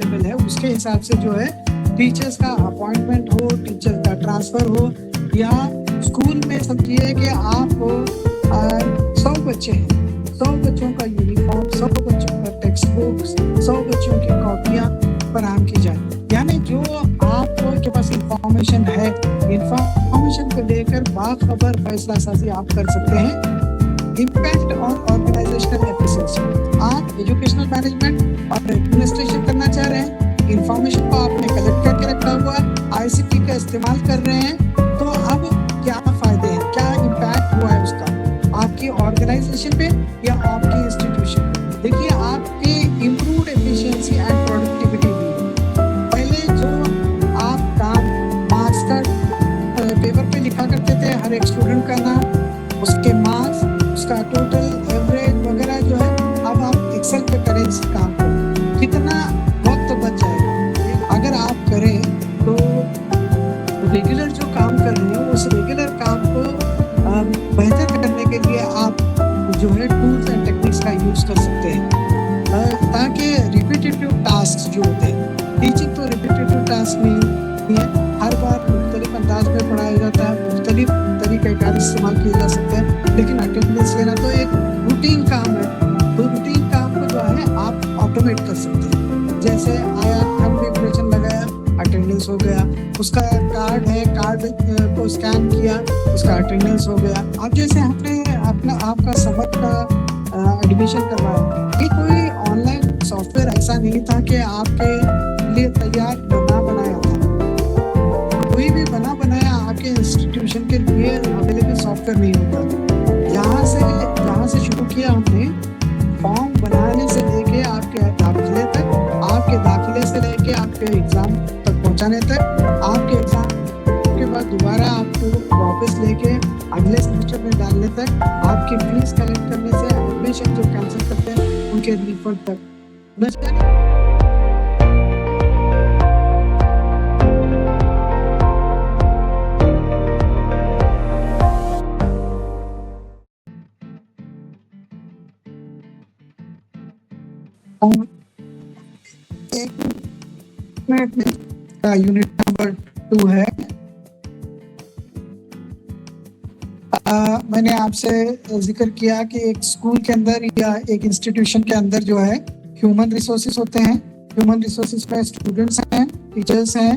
Available है उसके हिसाब से जो है टीचर्स का अपॉइंटमेंट हो, टीचर का ट्रांसफर हो, या स्कूल में समझिए कि आप 100 बच्चे हैं, 100 बच्चों का यूनिफॉर्म, 100 बच्चों का टेक्स्ट बुक्स, 100 बच्चों की कॉपियाँ फराहम की जाए। यानी जो आपके पास इंफॉर्मेशन है, इंफॉर्मेशन को लेकर बाखबर फैसला साजी आप कर सकते हैं। इम्पैक्ट ऑन ऑर्गेनाइजेशनल एफिशिएंसी, आप एजुकेशनल मैनेजमेंट और एडमिनिस्ट्रेशन करना चाह रहे हैं, इंफॉर्मेशन को आपने कलेक्ट करके रखा हुआ, आईसीटी का इस्तेमाल कर रहे हैं, तो अब क्या फायदे हैं, क्या इम्पैक्ट हुआ है उसका आपकी ऑर्गेनाइजेशन पे या आपकी इंस्टीट्यूशन पे। देखिए आपकी इम्प्रूव्ड एफिशिएंसी एंड प्रोडक्टिविटी भी, पहले जो आप काम मार्क्स का पेपर पे लिखा करते थे, हर एक स्टूडेंट का नाम, उसके मार्क्स, उसका टोटल एवरेज वगैरह जो है, अब आप एक्सेल पे करें इस काम को, कितना वक्त बच जाएगा अगर आप करें। तो रेगुलर जो काम कर रहे हैं उस रेगुलर काम को बेहतर करने के लिए आप जो है टूल्स एंड टेक्निक्स का यूज कर सकते हैं, ताकि रिपीटेटिव टास्क जो होते हैं, टीचिंग तो रिपीटेटिव टास्क नहीं है, हर बार मुख्तलिफ अंदाज में पढ़ाया जाता है, मुख्तलिफ तरीक़ेकार इस्तेमाल किए जा सकते हैं, लेकिन अटेंडेंस लेना तो एक रूटीन काम है। तो रूटीन काम को जो है आप ऑटोमेट कर सकते हैं, जैसे आया थंब इम्प्रेशन लगाया, अटेंडेंस हो गया, उसका कार्ड है, कार्ड को स्कैन किया, उसका अटेंडेंस हो गया। अब जैसे हमने अपना आपका समर का एडमिशन करवाया, ये कोई ऑनलाइन सॉफ्टवेयर ऐसा नहीं था कि आपके लिए तैयार बना बनाया था, कोई भी बना बनाया आपके इंस्टीट्यूशन के लिए अवेलेबल सॉफ्टवेयर नहीं होता। यहाँ से शुरू किया हमने, फॉर्म बनाने से लेके आपके दाखिले तक, आपके दाखिले से लेके आपके एग्ज़ाम तक पहुँचाने तक, आपके एग्ज़ाम के बाद दोबारा आपको वापस लेके अगले सेमेस्टर में डालने तक, आपकी फीस कलेक्ट करने से एडमिशन जो कैंसिल करते हैं उनके रिफंड तक। का यूनिट नंबर 2 है। मैंने आपसे जिक्र किया कि एक स्कूल के अंदर या एक इंस्टीट्यूशन के अंदर जो है ह्यूमन रिसोर्सेज होते हैं। ह्यूमन रिसोर्सेज में स्टूडेंट्स हैं, टीचर्स हैं,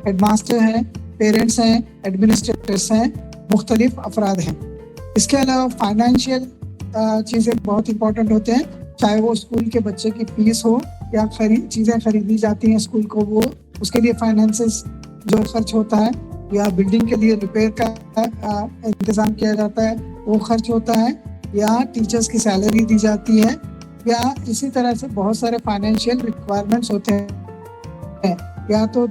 हेडमास्टर हैं, पेरेंट्स हैं, एडमिनिस्ट्रेटर्स हैं, मुख्तलिफ अफराद हैं। इसके अलावा फाइनेंशियल चीज़ें बहुत इंपॉर्टेंट होते हैं, चाहे वो स्कूल के बच्चे की फीस हो या चीज़ें खरीदी जाती हैं स्कूल को, वो उसके लिए फाइनेंसेस जो खर्च होता है, या बिल्डिंग के लिए रिपेयर का इंतज़ाम किया जाता है वो खर्च होता है, या टीचर्स की सैलरी दी जाती है, या इसी तरह से बहुत सारे फाइनेंशियल रिक्वायरमेंट्स होते हैं, या तो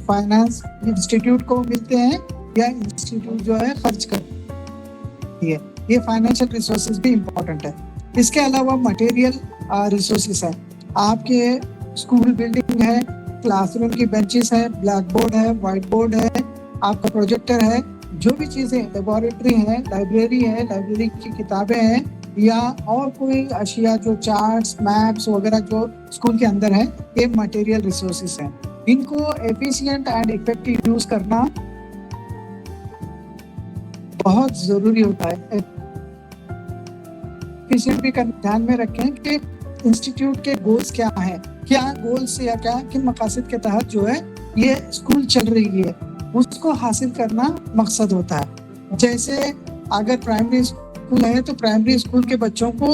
फाइनेंस इंस्टीट्यूट को मिलते हैं या इंस्टीट्यूट जो है खर्च करती है। ये फाइनेंशियल रिसोर्सेज भी इम्पोर्टेंट है। इसके अलावा मटेरियल रिसोर्सेज है, आपके स्कूल बिल्डिंग है, क्लासरूम की बेंचेस है, ब्लैक बोर्ड है, वाइट बोर्ड है, आपका प्रोजेक्टर है, जो भी चीज़ें, लेबोरेटरी है, लाइब्रेरी है, लाइब्रेरी की किताबें हैं, या और कोई अशिया जो चार्ट्स, मैप्स वगैरह जो स्कूल के अंदर है, ये मटेरियल रिसोर्सेज हैं। इनको एफिशिएंट एंड इफेक्टिव यूज करना बहुत ज़रूरी होता है। एफिशिएंट भी ध्यान में रखें कि इंस्टीट्यूट के गोल्स क्या हैं, क्या गोल्स या क्या किन मकासद के तहत जो है ये स्कूल चल रही है, उसको हासिल करना मकसद होता है। जैसे अगर प्राइमरी स्कूल है तो प्राइमरी स्कूल के बच्चों को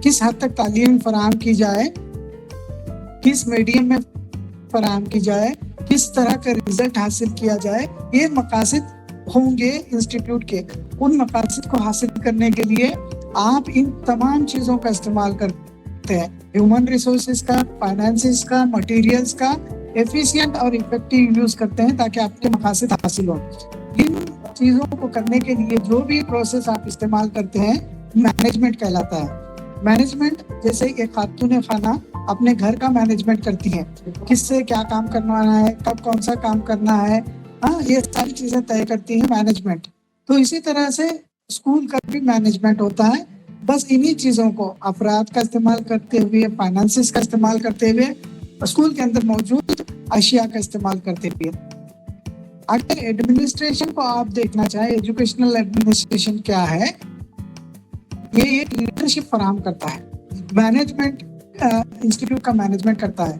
किस हद तक तालीम फराहम की जाए, किस मीडियम में फराहम की जाए, किस तरह का रिजल्ट हासिल किया जाए, ये मकासद होंगे इंस्टीट्यूट के। उन मकासद को हासिल करने के लिए आप इन तमाम चीज़ों का इस्तेमाल करते हैं, ह्यूमन रिसोर्सेज का, फाइनेंसेस का, मटेरियल्स का एफिशिएंट और इफेक्टिव यूज करते हैं ताकि आपके मकासद हासिल हो। इन चीज़ों को करने के लिए जो भी प्रोसेस आप इस्तेमाल करते हैं मैनेजमेंट कहलाता है। मैनेजमेंट जैसे एक खातून खाना अपने घर का मैनेजमेंट करती है, किससे क्या काम करवाना है, कब कौन सा काम करना है, ये सारी चीज़ें तय करती है मैनेजमेंट। तो इसी तरह से स्कूल का भी मैनेजमेंट होता है, बस इन्हीं चीजों को अफराद का इस्तेमाल करते हुए, फाइनेंसिस का इस्तेमाल करते हुए, स्कूल के अंदर मौजूद अशिया का इस्तेमाल करते हुए। अगर एडमिनिस्ट्रेशन को आप देखना चाहें, एजुकेशनल एडमिनिस्ट्रेशन क्या है, ये एक लीडरशिप फराहम करता है, मैनेजमेंट इंस्टीट्यूट का मैनेजमेंट करता है,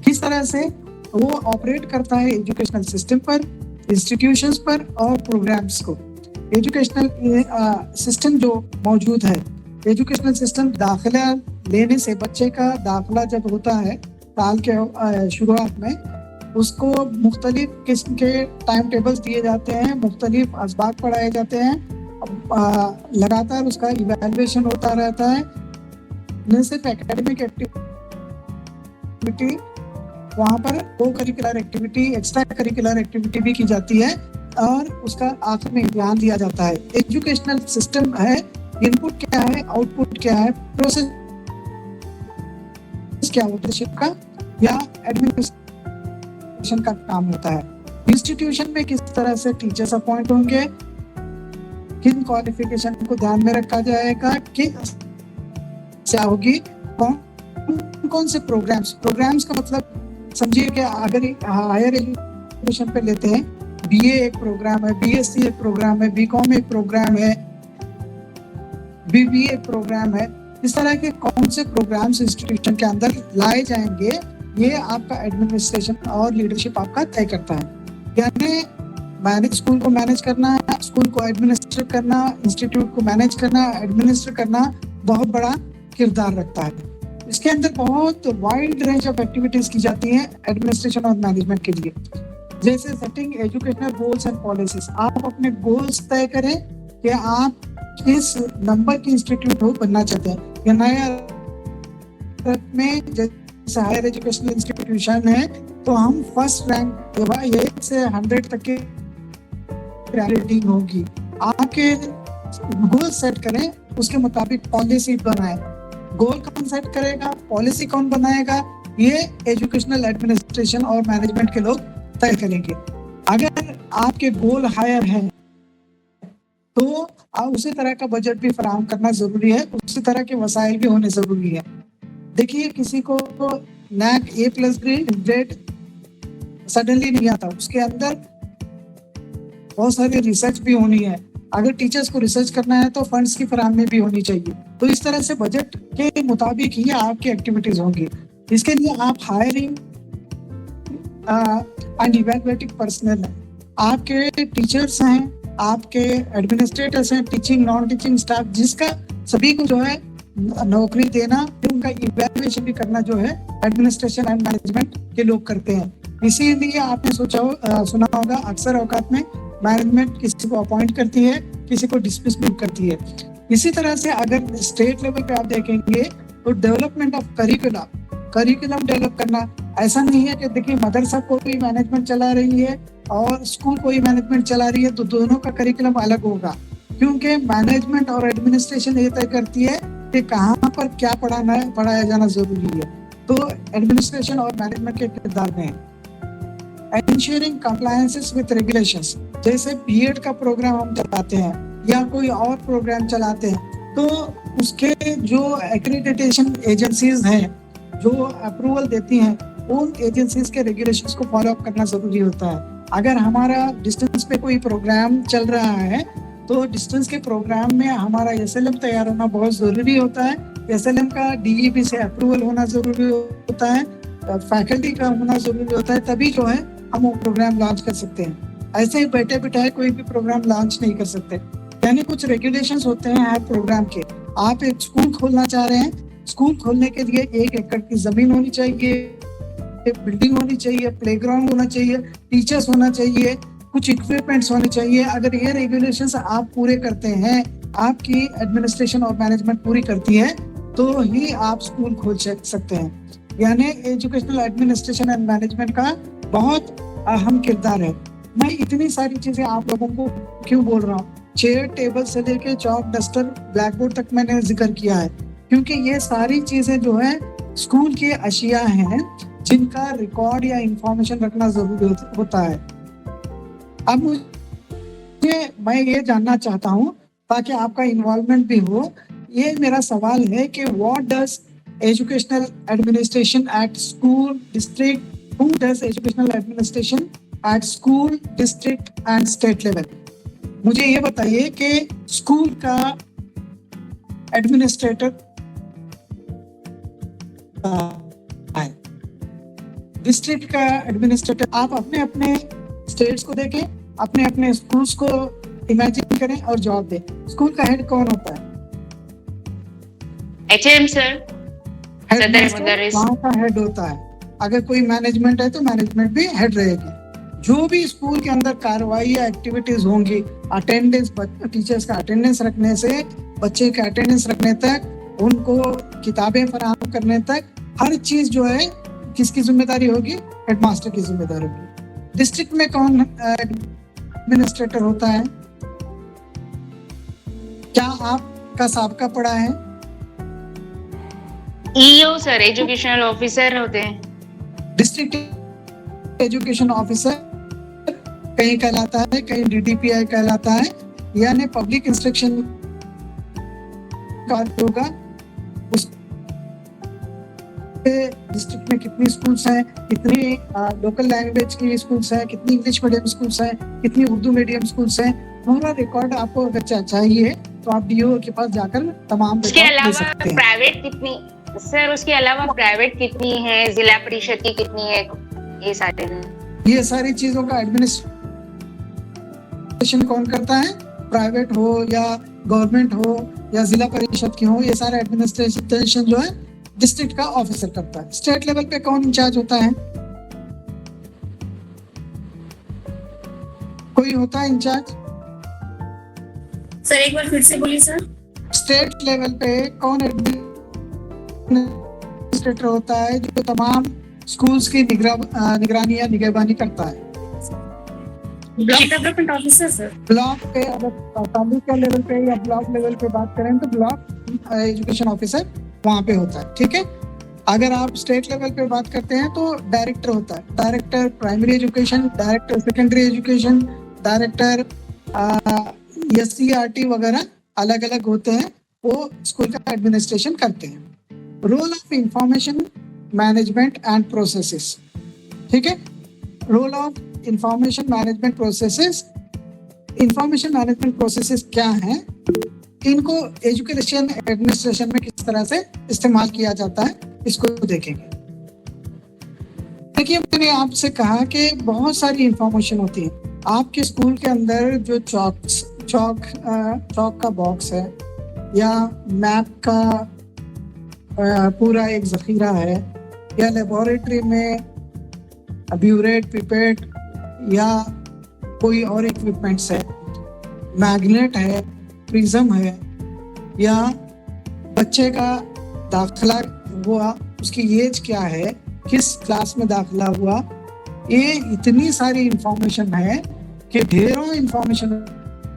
किस तरह से वो ऑपरेट करता है एजुकेशनल सिस्टम पर, इंस्टीट्यूशंस पर और प्रोग्राम्स को। एजुकेशनल सिस्टम जो मौजूद है, एजुकेशनल सिस्टम दाखिला लेने से, बच्चे का दाखिला जब होता है साल के शुरुआत में, उसको मुख्तलिफ किस्म के टाइम टेबल्स दिए जाते हैं, मुख्तलिफ असबाक पढ़ाए जाते हैं, लगातार उसका इवैल्यूएशन होता रहता है। न सिर्फ एकेडमिक एक्टिविटी, वहाँ पर को curricular activity, extra curricular activity भी की जाती है और उसका आखिर में ध्यान दिया जाता है। एजुकेशनल सिस्टम है, इनपुट क्या है, आउटपुट क्या है, प्रोसेस क्या लीडरशिप का या एडमिनिस्ट्रेशन का काम होता है। इंस्टीट्यूशन में किस तरह से टीचर्स अपॉइंट होंगे, किन क्वालिफिकेशन को ध्यान में रखा जाएगा, क्या होगी, कौन से प्रोग्राम्स का मतलब समझिए कि अगर हायर एजुकेशन पे लेते हैं, बीए एक प्रोग्राम है, बीएससी एक प्रोग्राम है, बीकॉम एक प्रोग्राम है, बीबीए एक प्रोग्राम है, इस तरह के कौन से प्रोग्राम्स इंस्टीट्यूशन के अंदर लाए जाएंगे, ये आपका एडमिनिस्ट्रेशन और लीडरशिप आपका तय करता है। यानी मैनेज, स्कूल को मैनेज करना, स्कूल को एडमिनिस्ट्रेट करना, इंस्टीट्यूट को मैनेज करना, एडमिनिस्ट्रेट करना बहुत बड़ा किरदार रखता है। इसके अंदर बहुत वाइड रेंज ऑफ एक्टिविटीज की जाती हैं एडमिनिस्ट्रेशन और मैनेजमेंट के लिए, जैसे setting educational goals and policies. आप अपने गोल्स तय करें कि आप किस नंबर की इंस्टीट्यूट हो बनना चाहते हैं। या नया में जैसे हायर एजुकेशनल इंस्टीट्यूशन है तो हम फर्स्ट रैंक 1 से 100 तक की रेटिंग होगी। आपके गोल सेट करें, उसके मुताबिक पॉलिसी बनाएं। गोल कौन सेट करेगा, पॉलिसी कौन बनाएगा, ये एजुकेशनल एडमिनिस्ट्रेशन और मैनेजमेंट के लोग तय करेंगे। अगर आपके गोल हायर हैं तो उसी तरह का बजट भी फराहम करना जरूरी है, उसी तरह के वसाइल भी होने जरूरी है। देखिए, किसी को NAC A+ ग्रेड सडनली नहीं आता, उसके अंदर बहुत सारी रिसर्च भी होनी है। अगर टीचर्स को रिसर्च करना है तो फंड्स की फराहमी भी होनी चाहिए। तो इस तरह से बजट के मुताबिक ही आपकी एक्टिविटीज होंगी। इसके लिए आप हायरिंग एंड इवैल्यूएटिंग पर्सनल है, आपके टीचर्स हैं, आपके एडमिनिस्ट्रेटर्स हैं, टीचिंग नॉन टीचिंग स्टाफ, जिसका सभी को जो है नौकरी देना, उनका इवैल्यूएशन भी करना जो है एडमिनिस्ट्रेशन एंड मैनेजमेंट के लोग करते हैं। इसीलिए आपने सुना होगा अक्सर औकात में मैनेजमेंट किसी को अपॉइंट करती है, किसी को डिसमिस भी करती है। इसी तरह से अगर स्टेट लेवल पे आप देखेंगे तो डेवलपमेंट ऑफ करिकुलम डेवलप करना, ऐसा नहीं है कि देखिए मदरसा कोई मैनेजमेंट चला रही है और स्कूल कोई मैनेजमेंट चला रही है तो दोनों का करिकुलम अलग होगा, क्योंकि मैनेजमेंट और एडमिनिस्ट्रेशन ये तय करती है कि कहाँ पर क्या पढ़ाया जाना जरूरी है। तो एडमिनिस्ट्रेशन और मैनेजमेंट के किरदार में है। Ensuring compliances with regulations, जैसे बीएड का प्रोग्राम हम चलाते हैं या कोई और प्रोग्राम चलाते हैं तो उसके जो एक्रेडिटेशन एजेंसीज हैं जो अप्रूवल देती हैं, उन एजेंसीज के रेगुलेशंस को फॉलो अप करना जरूरी होता है। अगर हमारा डिस्टेंस पे कोई प्रोग्राम चल रहा है तो डिस्टेंस के प्रोग्राम में हमारा SLM तैयार होना बहुत जरूरी होता है। SLM का DEP से अप्रूवल होना जरूरी होता है, फैकल्टी का होना जरूरी होता है, तभी जो है हम वो प्रोग्राम लॉन्च कर सकते हैं। ऐसे ही बैठे बिठाए कोई भी प्रोग्राम लॉन्च नहीं कर सकते। यानी कुछ रेगुलेशंस होते हैं हर प्रोग्राम के। आप एक स्कूल खोलना चाह रहे हैं, स्कूल खोलने के लिए 1 एकड़ की जमीन होनी चाहिए, एक बिल्डिंग होनी चाहिए, प्लेग्राउंड होना चाहिए, टीचर्स होना चाहिए, कुछ इक्विपमेंट्स होने चाहिए। अगर ये रेगुलेशंस आप पूरे करते हैं, आपकी एडमिनिस्ट्रेशन और मैनेजमेंट पूरी करती है, तो ही आप स्कूल खोल सकते हैं। यानी एजुकेशनल एडमिनिस्ट्रेशन एंड मैनेजमेंट का बहुत अहम किरदार है। मैं इतनी सारी चीजें आप लोगों को क्यों बोल रहा हूँ, चेयर टेबल से लेके चौक डस्टर ब्लैक बोर्ड तक मैंने जिक्र किया है, क्योंकि ये सारी चीजें जो है स्कूल की अशिया हैं जिनका रिकॉर्ड या इंफॉर्मेशन रखना जरूरी होता है। अब मैं ये जानना चाहता हूँ ताकि आपका इन्वॉल्वमेंट भी हो, ये मेरा सवाल है कि what does educational administration at school district, who does educational administration at school district and state level? मुझे ये बताइए कि स्कूल का एडमिनिस्ट्रेटर है, डिस्ट्रिक्ट का एडमिनिस्ट्रेटर। आप अपने अपने स्टेट्स को देखें, अपने अपने स्कूल्स को इमेजिन करें और जवाब दें। स्कूल का हेड कौन होता है? HM सर, सदर मुदर्रिस। वहाँ का हेड होता है। अगर कोई मैनेजमेंट है तो मैनेजमेंट भी हेड रहेगी। जो भी स्कूल के अंदर कार्रवाई या एक्टिविटीज होंगी, अटेंडेंस, टीचर्स का अटेंडेंस रखने से बच्चे का अटेंडेंस रखने तक, उनको किताबें फराहम करने तक, हर चीज जो है किसकी जिम्मेदारी होगी? हेडमास्टर की जिम्मेदारी होगी। डिस्ट्रिक्ट में कौन एडमिनिस्ट्रेटर होता है? क्या आपका साबका पड़ा है? EO सर, एजुकेशनल ऑफिसर होते हैं। डिस्ट्रिक्ट एजुकेशन ऑफिसर कहीं कहलाता है, कहीं DDPI कहलाता है, यानी पब्लिक इंस्ट्रक्शन का होगा। उस डिस्ट्रिक्ट में कितनी स्कूल्स हैं, कितनी लोकल लैंग्वेज की स्कूल्स हैं, कितनी इंग्लिश मीडियम स्कूल्स हैं, कितनी उर्दू मीडियम स्कूल्स हैं, पूरा रिकॉर्ड आपको अगर चाहिए तो आप DO के पास जाकर तमाम उसके अलावा प्राइवेट कितनी सर, उसके अलावा प्राइवेट कितनी है, जिला परिषद की कितनी है, ये सारी चीजों का एडमिनिस्ट्रेशन कौन करता है? प्राइवेट हो या गवर्नमेंट हो या जिला परिषद की हो, ये सारा एडमिनिस्ट्रेशन जो है डिस्ट्रिक्ट का ऑफिसर करता है। स्टेट लेवल पे कौन इंचार्ज होता है? कोई होता है इंचार्ज? सर एक बार फिर से बोलिए सर। स्टेट लेवल पे कौन एडमिनिस्ट्रेटर होता है जो तमाम स्कूल्स की निगरानी या निगरानी करता है? Block development officer sir. Block पे, अगर तालुका लेवल पे या ब्लॉक लेवल पे बात करें तो ब्लॉक एजुकेशन ऑफिसर वहाँ पे होता है। ठीक है। अगर आप स्टेट लेवल पे बात करते हैं तो डायरेक्टर होता है, director primary education, director secondary education, director SCRT वगैरह अलग अलग होते हैं, वो स्कूल का एडमिनिस्ट्रेशन करते हैं। Role of information management and processes. ठीक है, role of information management processes. Information management processes क्या हैं, इनको एजुकेशन एडमिनिस्ट्रेशन में किस तरह से इस्तेमाल किया जाता है, इसको देखेंगे। देखिए, मैंने आपसे कहा कि बहुत सारी इंफॉर्मेशन होती है। आपके स्कूल के अंदर जो चौक का बॉक्स है या मैप का पूरा एक जखीरा है, या लेबोरेटरी में ब्यूरेट, पिपेट या कोई और इक्विपमेंट्स है, मैग्नेट है, प्रिज्म है, या बच्चे का दाखिला हुआ, उसकी एज क्या है, किस क्लास में दाखिला हुआ, ये इतनी सारी इंफॉर्मेशन है कि ढेरों इंफॉर्मेशन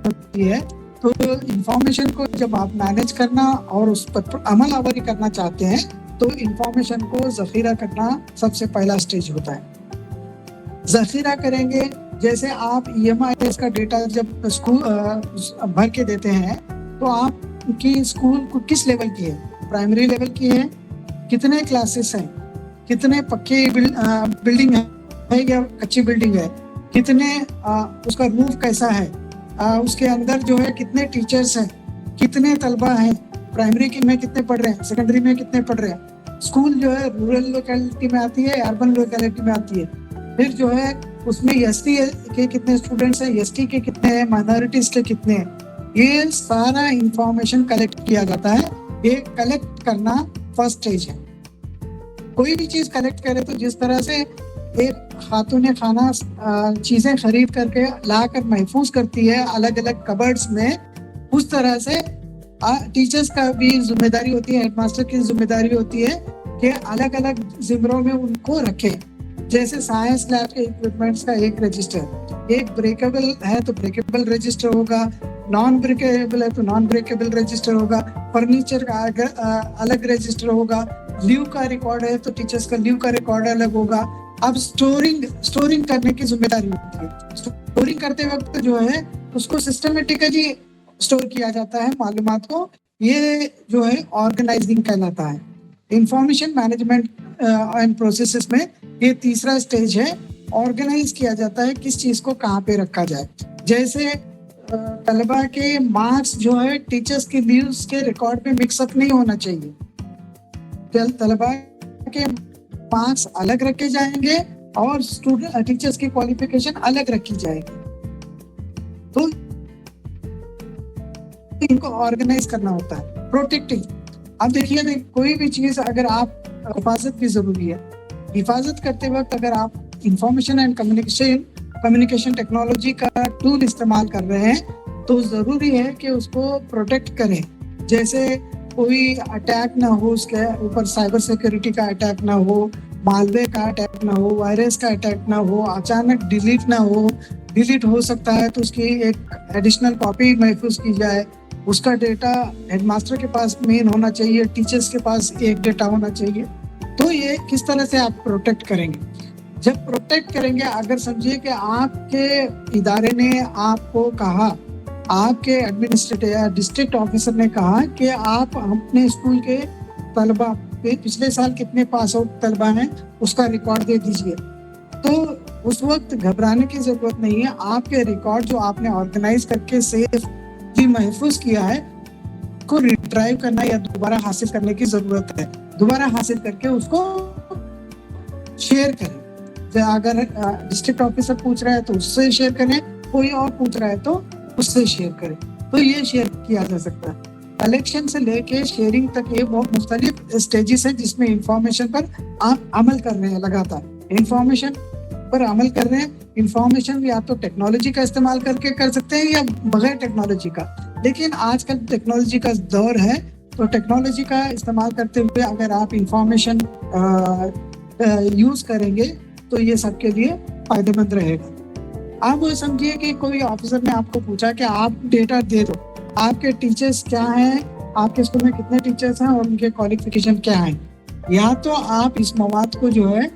होती है। तो इंफॉर्मेशन को जब आप मैनेज करना और उस पर अमल आवरी करना चाहते हैं तो इंफॉर्मेशन को जखीरा करना सबसे पहला स्टेज होता है। जखीरा करेंगे, जैसे आप EMIS का डेटा जब स्कूल भर के देते हैं तो आपकी स्कूल को किस लेवल की है, प्राइमरी लेवल की है, कितने क्लासेस हैं, कितने पक्के बिल्डिंग है या कच्ची बिल्डिंग है, कितने उसका रूफ कैसा है, उसके अंदर जो है कितने टीचर्स हैं, कितने तलबा हैं, प्राइमरी में कितने पढ़ रहे हैं, सेकेंडरी में कितने पढ़ रहे हैं। स्कूल जो है रूरल लोकेलिटी में आती है, अर्बन लोकेलिटी में आती है। फिर जो है उसमें ST के कितने स्टूडेंट्स हैं, ST के कितने हैं, माइनॉरिटीज के कितने हैं, ये सारा इंफॉर्मेशन कलेक्ट किया जाता है। ये कलेक्ट करना फर्स्ट स्टेज है। कोई भी चीज कलेक्ट करे तो जिस तरह से एक खातून खाना चीजें खरीद करके लाकर महफूज करती है अलग अलग कबर्ड्स में, उस तरह से टीचर्स का भी जिम्मेदारी होती है, हेडमास्टर की जिम्मेदारी होती है कि अलग अलग जिम्मों में उनको रखे। जैसे साइंस लैब के इक्विपमेंट्स का एक रजिस्टर, एक ब्रेकेबल है तो ब्रेकेबल रजिस्टर होगा, नॉन ब्रेकेबल है तो नॉन ब्रेकेबल रजिस्टर होगा, फर्नीचर का अलग रजिस्टर होगा, लीव का रिकॉर्ड है तो टीचर्स का लीव का रिकॉर्ड अलग होगा। अब स्टोरिंग करने की जिम्मेदारी होती है। स्टोरिंग करते वक्त जो है उसको सिस्टमेटिकली स्टोर किया जाता है मालूमात को, ये जो है ऑर्गेनाइजिंग कहलाता है। इंफॉर्मेशन मैनेजमेंट एंड प्रोसेसेस में ये तीसरा स्टेज है, ऑर्गेनाइज किया जाता है किस चीज को कहाँ पे रखा जाए। जैसे तलबा के मार्क्स जो है टीचर्स के लीव्स के रिकॉर्ड पे मिक्सअप नहीं होना चाहिए। तलबा के मार्क्स अलग रखे जाएंगे और स्टूडेंट टीचर्स की क्वालिफिकेशन अलग रखी जाएगी। तो इनको ऑर्गेनाइज करना होता है। प्रोटेक्टिंग, अब देखिए कोई भी चीज अगर आप, हिफाजत भी जरूरी है। हिफाजत करते वक्त अगर आप इंफॉर्मेशन एंड कम्युनिकेशन टेक्नोलॉजी का टूल इस्तेमाल कर रहे हैं तो जरूरी है कि उसको प्रोटेक्ट करें। जैसे कोई अटैक ना हो, उसके ऊपर साइबर सिक्योरिटी का अटैक ना हो, मालवेयर का अटैक ना हो, वायरस का अटैक ना हो, अचानक डिलीट ना हो। डिलीट हो सकता है तो उसकी एक एडिशनल कॉपी महफूज की जाए। उसका डेटा हेडमास्टर के पास मेन होना चाहिए, टीचर्स के पास एक डेटा होना चाहिए। तो ये किस तरह से आप प्रोटेक्ट करेंगे? जब प्रोटेक्ट करेंगे, अगर समझिए कि आपके इदारे ने आपको कहा, आपके एडमिनिस्ट्रेटर या डिस्ट्रिक्ट ऑफिसर ने कहा कि आप अपने स्कूल के तलबा पे पिछले साल कितने पास आउट तलबा हैं उसका रिकॉर्ड दे दीजिए, तो उस वक्त घबराने की जरूरत नहीं है। आपके रिकॉर्ड जो आपने ऑर्गेनाइज करके सेफ भी महफूज किया है को रिट्राइव करना या दोबारा हासिल करने की जरूरत है। दोबारा हासिल करके उसको शेयर करें। अगर डिस्ट्रिक्ट ऑफिसर पूछ रहा है तो उससे शेयर करें, कोई और पूछ रहा है तो उससे शेयर करें। तो ये शेयर किया जा सकता है। कलेक्शन से लेके शेयरिंग तक ये बहुत मुख्तलिफ स्टेजेस है जिसमें इंफॉर्मेशन पर आप अमल कर रहे हैं। लगातार इंफॉर्मेशन पर अमल कर रहे हैं। इंफॉर्मेशन या तो टेक्नोलॉजी का इस्तेमाल करके कर सकते हैं या बगैर टेक्नोलॉजी का, लेकिन आजकल टेक्नोलॉजी का दौर है तो टेक्नोलॉजी का इस्तेमाल करते हुए अगर आप इंफॉर्मेशन यूज करेंगे तो ये सबके लिए फायदेमंद रहेगा। आप वो समझिए कि कोई ऑफिसर ने आपको पूछा कि आप डेटा दे दो, आपके टीचर्स क्या हैं, आपके स्कूल में कितने टीचर्स हैं और उनके क्वालिफिकेशन क्या हैं। या तो आप इस मवाद को जो है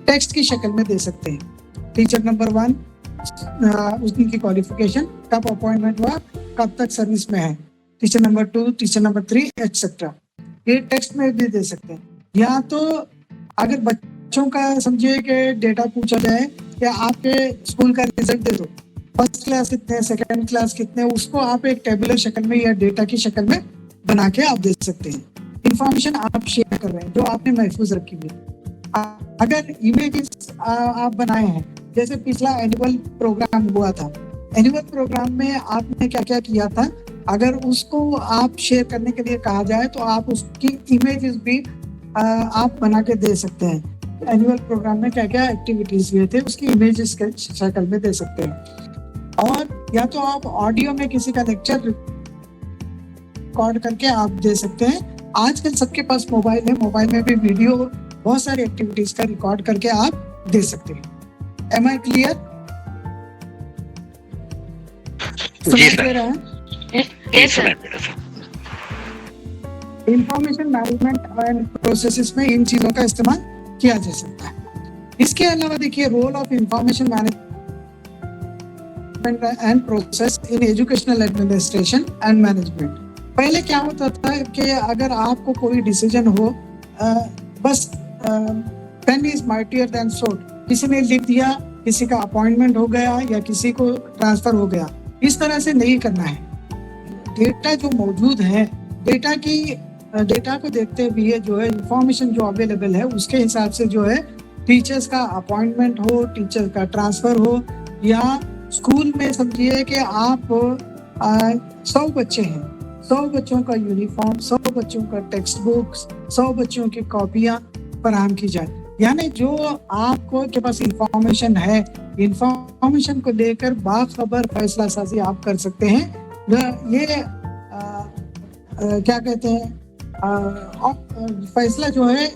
टेक्स्ट की शक्ल में दे सकते हैं। टीचर नंबर 1 उनकी क्वालिफिकेशन, कब अपॉइंटमेंट हुआ, कब तक सर्विस में है। Teacher number 2, teacher number 3 etcetera, ये टेक्स्ट में भी दे सकते हैं। या तो अगर बच्चों का समझिए कि डेटा पूछा जाए या आपके स्कूल का रिजल्ट दे दो, फर्स्ट क्लास कितने, सेकंड क्लास कितने, उसको आप एक टेबुलर शक्ल में या डेटा की शक्ल में बना के आप दे सकते हैं। इंफॉर्मेशन आप शेयर कर रहे हैं जो आपने महफूज रखी हुई। अगर इमेजेस आप बनाए हैं, जैसे पिछला एनुअल प्रोग्राम हुआ था, एनुअल प्रोग्राम में आपने क्या क्या किया था, अगर उसको आप शेयर करने के लिए कहा जाए तो आप उसकी इमेजेस भी आप बना के दे सकते हैं। एनुअल प्रोग्राम में क्या क्या एक्टिविटीज हुए थे उसकी इमेजेस के शक्ल में दे सकते हैं। और या तो आप ऑडियो में किसी का लेक्चर रिकॉर्ड करके आप दे सकते हैं। आजकल सबके पास मोबाइल है, मोबाइल में भी वीडियो, बहुत सारी एक्टिविटीज का रिकॉर्ड करके आप दे सकते हैं। Am I clear? समझ रहे हैं? इंफॉर्मेशन मैनेजमेंट एंड प्रोसेसेस में इन चीजों का इस्तेमाल किया जा सकता है। इसके अलावा देखिए role of information management and process in educational administration and management. पहले क्या होता था कि अगर आपको कोई डिसीजन हो, बस pen is mightier than sword, किसी ने लिख दिया, किसी का अपॉइंटमेंट हो गया या किसी को ट्रांसफर हो गया, इस तरह से नहीं करना है। डेटा जो मौजूद है, डेटा को देखते हुए जो है इंफॉर्मेशन जो अवेलेबल है उसके हिसाब से जो है टीचर्स का अपॉइंटमेंट हो, टीचर का ट्रांसफर हो, या स्कूल में समझिए कि आप 100 बच्चे हैं, 100 बच्चों का यूनिफॉर्म, 100 बच्चों का टेक्स्ट बुक्स, 100 बच्चों की कॉपियां फराहम की जाए। यानी जो आपको के पास इंफॉर्मेशन है, इंफॉर्मेशन को लेकर बाखबर फैसला साजी आप कर सकते हैं। ये क्या कहते हैं, फैसला जो है,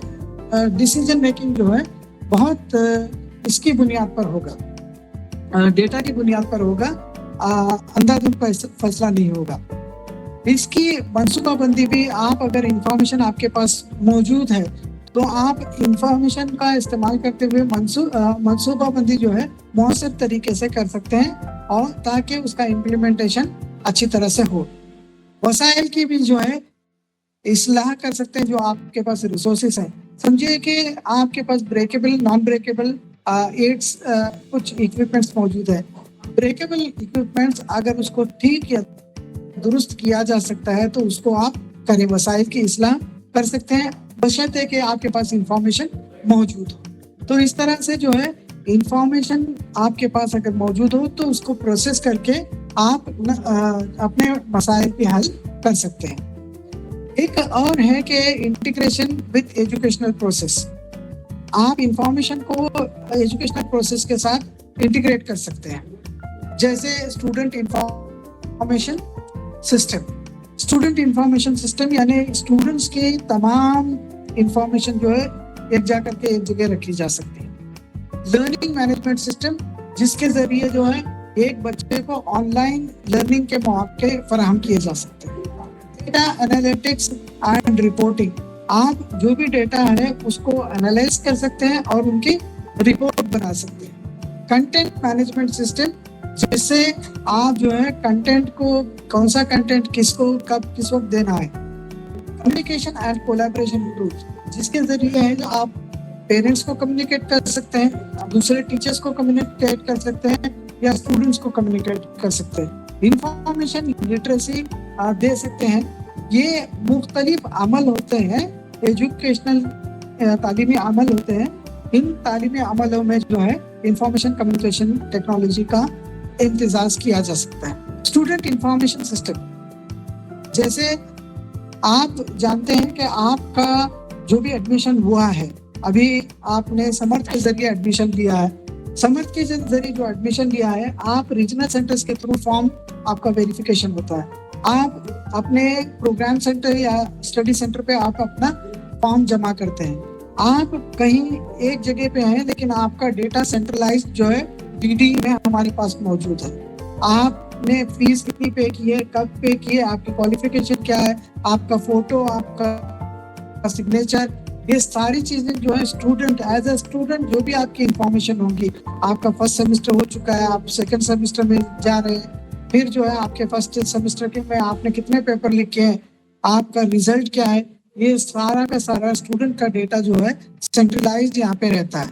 डिसीजन मेकिंग जो है बहुत इसकी बुनियाद पर होगा, डेटा की बुनियाद पर होगा, अंधाधुंध फैसला नहीं होगा। इसकी मंसूबाबंदी भी, आप अगर इंफॉर्मेशन आपके पास मौजूद है तो आप इंफॉर्मेशन का इस्तेमाल करते हुए मंसूबाबंदी जो है मौसर तरीके से कर सकते हैं और ताकि उसका इम्प्लीमेंटेशन अच्छी तरह से हो। वसाइल की भी जो है इस्लाह कर सकते हैं जो आपके पास रिसोर्सेस हैं। समझिए कि आपके पास ब्रेकेबल नॉन ब्रेकेबल एड्स कुछ इक्विपमेंट्स मौजूद है। ब्रेकेबल इक्विपमेंट्स अगर उसको ठीक या दुरुस्त किया जा सकता है तो उसको आप करें, वसाइल की इस्लाह कर सकते हैं, बशर्ते कि आपके पास इंफॉर्मेशन मौजूद हो। तो इस तरह से जो है इंफॉर्मेशन आपके पास अगर मौजूद हो तो उसको प्रोसेस करके आप अपने मसाइल भी हल कर सकते हैं। एक और है कि इंटीग्रेशन विद एजुकेशनल प्रोसेस। आप इंफॉर्मेशन को एजुकेशनल प्रोसेस के साथ इंटीग्रेट कर सकते हैं। जैसे student information system. Student information system यानी स्टूडेंट्स की तमाम इंफॉर्मेशन जो है एक जा करके एक जगह रखी जा सकती है। लर्निंग मैनेजमेंट सिस्टम, जिसके जरिए जो है एक बच्चे को ऑनलाइन लर्निंग के मौके फराहम किए जा सकते हैं। Data analytics and reporting. आप जो भी डेटा है उसको एनालाइज कर सकते हैं और उनकी रिपोर्ट बना सकते हैं। कंटेंट मैनेजमेंट सिस्टम, जिससे आप जो है कंटेंट को, कौन सा कंटेंट किसको कब किस वक्त देना है। कम्युनिकेशन एंड कोलैबोरेशन टूल्स, जिसके जरिए है जो आप पेरेंट्स को कम्युनिकेट कर सकते हैं, दूसरे टीचर्स को कम्युनिकेट कर सकते हैं या स्टूडेंट्स को कम्युनिकेट कर सकते हैं। इंफॉर्मेशन लिटरेसी दे सकते हैं। ये मुख्तलिफ अमल होते हैं, एजुकेशनल तालीमी अमल होते हैं। इन तालीमी अमलों में जो है इंफॉर्मेशन कम्युनिकेशन टेक्नोलॉजी का इम्तिजाज किया जा सकता है। स्टूडेंट इंफॉर्मेशन सिस्टम, जैसे आप जानते हैं कि आपका जो भी एडमिशन हुआ है, अभी आपने समर्थ के जरिए एडमिशन लिया है, समर्थ के जरिए जो एडमिशन लिया है, आप रीजनल सेंटर्स के थ्रू फॉर्म आपका वेरिफिकेशन होता है। आप अपने प्रोग्राम सेंटर या स्टडी सेंटर पे आप अपना फॉर्म जमा करते हैं। आप कहीं एक जगह पे हैं लेकिन आपका डेटा सेंट्रलाइज जो है डीडी में हमारे पास मौजूद है। आपने फीस कितनी पे की है, कब पे की है, आपकी क्वालिफिकेशन क्या है, आपका फोटो, आपका सिग्नेचर, ये सारी चीजें जो है स्टूडेंट एज ए स्टूडेंट जो भी आपकी इंफॉर्मेशन होगी, आपका फर्स्ट सेमेस्टर हो चुका है, आप सेकंड सेमेस्टर में जा रहे हैं, फिर जो है आपके फर्स्ट सेमेस्टर के में आपने कितने पेपर लिखे हैं, आपका रिजल्ट क्या है, ये सारा का सारा स्टूडेंट का डेटा जो है सेंट्रलाइज्ड यहाँ पे रहता है।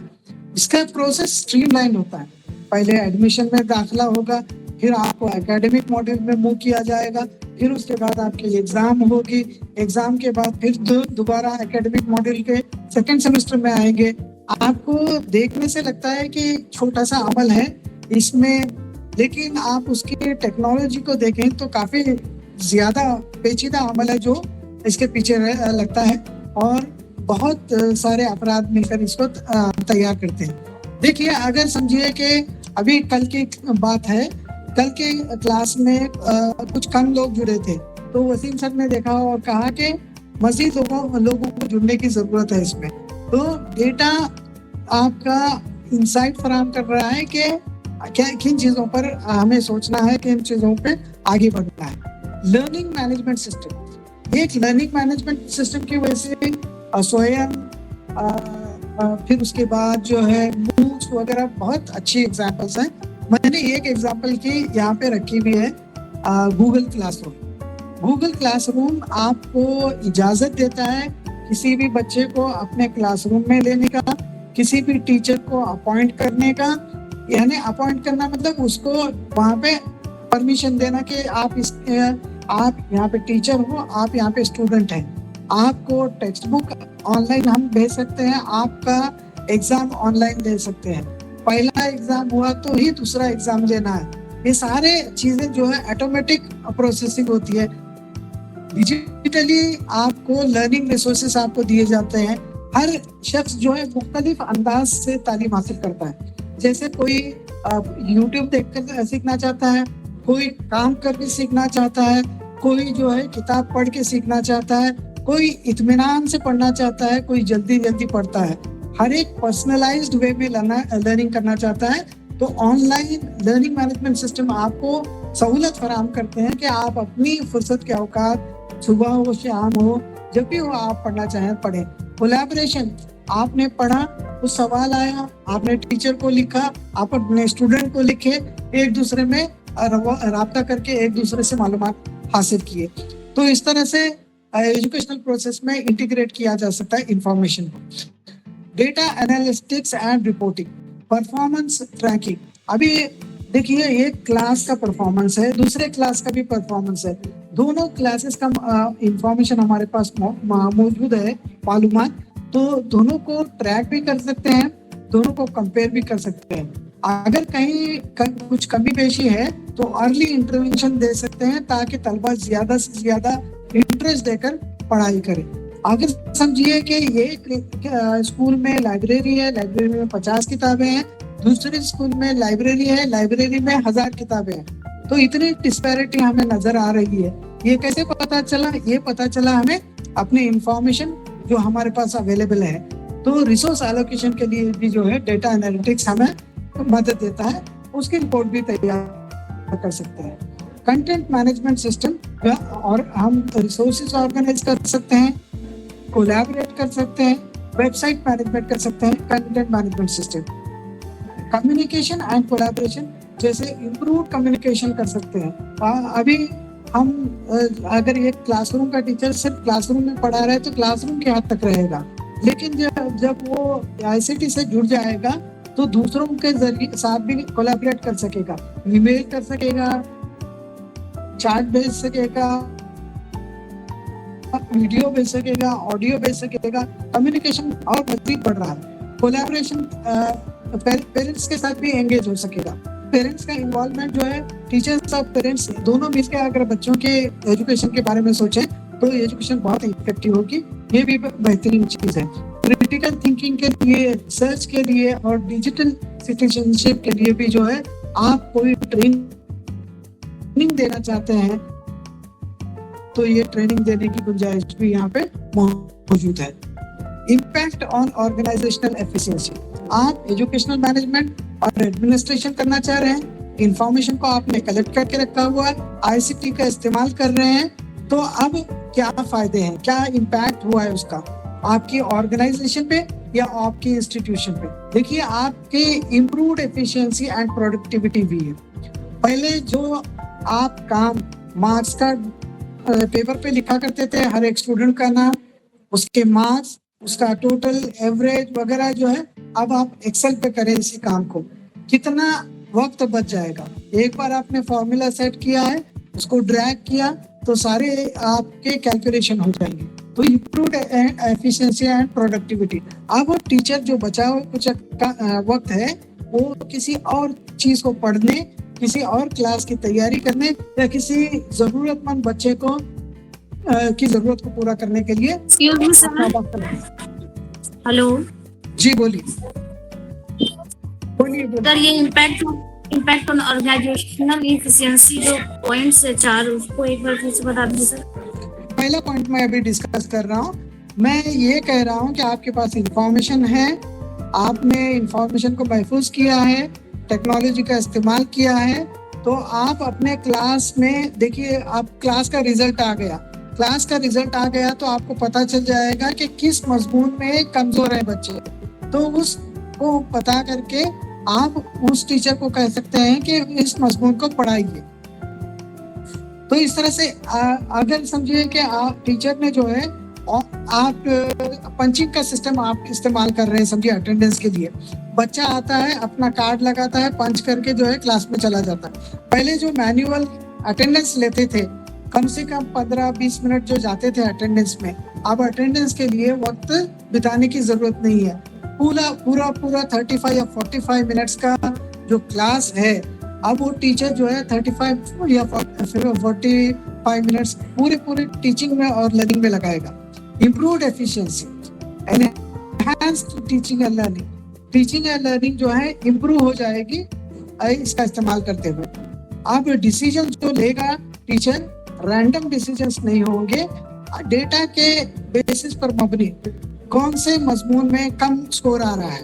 इसका प्रोसेस स्ट्रीमलाइन होता है। पहले एडमिशन में दाखिला होगा, फिर आपको एकेडमिक मॉड्यूल में मूव किया जाएगा, फिर उसके बाद आपकी एग्जाम होगी, एग्जाम के बाद फिर दोबारा एकेडमिक मॉड्यूल के सेकंड सेमेस्टर में आएंगे। आपको देखने से लगता है कि छोटा सा अमल है इसमें, लेकिन आप उसकी टेक्नोलॉजी को देखें तो काफी ज्यादा पेचीदा अमल है जो इसके पीछे लगता है, और बहुत सारे अपराध मिलकर इसको तैयार करते हैं। देखिए, अगर समझिए कि अभी कल की बात है, कल के क्लास में कुछ कम लोग जुड़े थे, तो वसीम सर ने देखा और कहा कि मजीद लोगों को जुड़ने की जरूरत है इसमें। तो डेटा आपका इंसाइट फराहम कर रहा है कि क्या किन चीजों पर हमें सोचना है, किन चीजों पे आगे बढ़ना है। लर्निंग मैनेजमेंट सिस्टम, एक लर्निंग मैनेजमेंट सिस्टम की वजह से स्वयं, फिर उसके बाद जो है मूव्स वगैरह बहुत अच्छी एग्जांपल्स हैं। मैंने एक एग्जांपल की यहाँ पे रखी हुई है, गूगल क्लासरूम। गूगल क्लासरूम आपको इजाजत देता है किसी भी बच्चे को अपने क्लासरूम में लेने का, किसी भी टीचर को अपॉइंट करने का, यानी अपॉइंट करना मतलब उसको वहाँ पे परमिशन देना कि आप यहाँ पे टीचर हो, आप यहाँ पे स्टूडेंट हैं, आपको टेक्स्ट बुक ऑनलाइन हम भेज सकते हैं, आपका एग्जाम ऑनलाइन दे सकते हैं, पहला एग्जाम हुआ तो ही दूसरा एग्जाम देना है। ये सारे चीजें जो है ऑटोमेटिक प्रोसेसिंग होती है। डिजिटली आपको लर्निंग रिसोर्सेस आपको दिए जाते हैं। हर शख्स जो है मुख्तलिफ अंदाज से तालीम हासिल करता है। जैसे कोई यूट्यूब देखकर सीखना चाहता है, कोई काम करके सीखना चाहता है, कोई जो है किताब पढ़ के सीखना चाहता है, कोई इत्मीनान से पढ़ना चाहता है, कोई जल्दी जल्दी पढ़ता है। हर एक पर्सनलाइज्ड वे में लर्निंग करना चाहता है। तो ऑनलाइन लर्निंग मैनेजमेंट सिस्टम आपको सहूलत फराहम करते हैं कि आप अपनी फुर्सत के औकात, सुबह हो शाम हो, जब भी हो आप पढ़ना चाहें पढ़ें। कोलैबोरेशन, आपने पढ़ा, कुछ सवाल आया, आपने टीचर को लिखा, आप अपने स्टूडेंट को लिखे, एक दूसरे में राब्ता करके एक दूसरे से मालूमात हासिल किए। तो इस तरह से एजुकेशनल प्रोसेस में इंटीग्रेट किया जा सकता है इंफॉर्मेशन को। Data analytics and reporting, performance tracking. अभी देखिए एक क्लास का परफॉर्मेंस है, दूसरे क्लास का भी परफॉर्मेंस है, दोनों क्लासेस का इंफॉर्मेशन हमारे पास मौजूद है, मालूमात, तो दोनों को ट्रैक भी कर सकते हैं, दोनों को कंपेयर भी कर सकते हैं। अगर कहीं कुछ कमी पेशी है तो अर्ली इंटरवेंशन दे सकते हैं ताकि तलबा ज्यादा से ज्यादा इंटरेस्ट देकर पढ़ाई करें। अगर समझिए कि ये स्कूल में लाइब्रेरी है, लाइब्रेरी में 50 किताबें हैं, दूसरे स्कूल में लाइब्रेरी है, लाइब्रेरी में 1000 किताबें हैं, तो इतनी डिस्पैरिटी हमें नजर आ रही है। ये कैसे पता चला? ये पता चला हमें अपनी इंफॉर्मेशन जो हमारे पास अवेलेबल है। तो रिसोर्स एलोकेशन के लिए भी जो है डेटा एनालिटिक्स हमें मदद देता है, उसकी रिपोर्ट भी तैयार कर सकते हैं। कंटेंट मैनेजमेंट सिस्टम, और हम रिसोर्सेज ऑर्गेनाइज कर सकते हैं, कोलैबोरेट कर सकते हैं, वेबसाइट मैनेजमेंट कर सकते हैं, content management system. Communication and collaboration, जैसे इम्प्रूव कम्युनिकेशन कर सकते हैं। अभी हम अगर एक क्लासरूम का टीचर सिर्फ क्लासरूम में पढ़ा रहा है तो क्लासरूम के हद तक रहेगा, लेकिन जब वो आईसीटी से जुड़ जाएगा तो दूसरों के जरिए साथ भी कोलैबोरेट कर सकेगा, ईमेल कर सकेगा, चैट भेज सकेगा, वीडियो भेज सकेगा, ऑडियो भेज सकेगा, कम्युनिकेशन और मजबूत बढ़ रहा है। कोलैबोरेशन पेरेंट्स के साथ भी एंगेज हो सकेगा। पेरेंट्स का इन्वॉल्वमेंट जो है, टीचर्स और पेरेंट्स दोनों मिलकर अगर बच्चों के एजुकेशन के बारे में सोचें तो एजुकेशन बहुत इफेक्टिव होगी। ये भी बेहतरीन चीज है। क्रिटिकल थिंकिंग के लिए, रिसर्च के लिए और डिजिटल सिटीजनशिप के लिए भी जो है, आप कोई ट्रेनिंग देना चाहते हैं तो ये ट्रेनिंग देने की गुंजाइश भी यहाँ पे मौजूद है। इम्पैक्ट ऑन ऑर्गेनाइजेशनल एफिशिएंसी, आप एजुकेशनल मैनेजमेंट और एडमिनिस्ट्रेशन करना चाह रहे हैं, इंफॉर्मेशन को आपने कलेक्ट करके रखा हुआ है, आईसीटी का इस्तेमाल कर रहे हैं, तो अब क्या फायदे हैं, क्या इम्पैक्ट हुआ है उसका आपकी ऑर्गेनाइजेशन पे या आपकी इंस्टीट्यूशन पे? देखिए, आपके इम्प्रूव्ड एफिशिएंसी एंड प्रोडक्टिविटी भी है। पहले जो आप काम मार्क्स का पेपर पे लिखा करते थे, हर एक स्टूडेंट का नाम, उसके मार्क्स, उसका टोटल एवरेज वगैरह जो है, अब आप एक्सेल पे करें इसी काम को, कितना वक्त बच जाएगा। एक बार आपने फॉर्मूला सेट किया है, उसको ड्रैग किया तो सारे आपके कैलकुलेशन हो जाएंगे। तो इम्प्रूव्ड एफिशिएंसी एंड प्रोडक्टिविटी। अब टीचर जो बचा हुआ कुछ वक्त है वो किसी और चीज को पढ़ने, किसी और क्लास की तैयारी करने या किसी जरूरतमंद बच्चे को की जरूरत को पूरा करने के लिए हेलो जी बोलिए सर, ये इम्पैक्ट ऑन ऑर्गेनाइजेशनल एफिशिएंसी जो पॉइंट्स है 4, उसको एक बार फिर से बता दीजिए सर। पहला पॉइंट मैं अभी डिस्कस कर रहा हूँ। मैं ये कह रहा हूँ कि आपके पास इंफॉर्मेशन है, आपने इंफॉर्मेशन को महफूज किया है, टेक्नोलॉजी का इस्तेमाल किया है, तो आप अपने क्लास में देखिए, आप क्लास का रिजल्ट आ गया, क्लास का रिजल्ट आ गया तो आपको पता चल जाएगा कि किस मजमून में कमजोर है बच्चे, तो उसको पता करके आप उस टीचर को कह सकते हैं कि इस मजमून को पढ़ाइए। तो इस तरह से अगर समझिए कि आप टीचर ने जो है, आप पंचिंग का सिस्टम आप इस्तेमाल कर रहे हैं, समझिए अटेंडेंस के लिए, बच्चा आता है, अपना कार्ड लगाता है, पंच करके जो है क्लास में चला जाता है। पहले जो मैनुअल अटेंडेंस लेते थे, कम से कम 15-20 मिनट जो जाते थे अटेंडेंस में, अब अटेंडेंस के लिए वक्त बिताने की जरूरत नहीं है। पूरा 35 या 45 मिनट्स का जो क्लास है, अब वो टीचर जो है 35 या 45 मिनट्स पूरे टीचिंग में और लर्निंग में लगाएगा। Improved efficiency, enhanced teaching and learning, teaching and learning जो है इम्प्रूव हो जाएगी इसका इस्तेमाल करते हुए। अब डिसीजन जो लेगा टीचर, रैंडम डिसीजंस नहीं होंगे, डेटा के बेसिस पर मबनी, कौन से मजमून में कम स्कोर आ रहा है,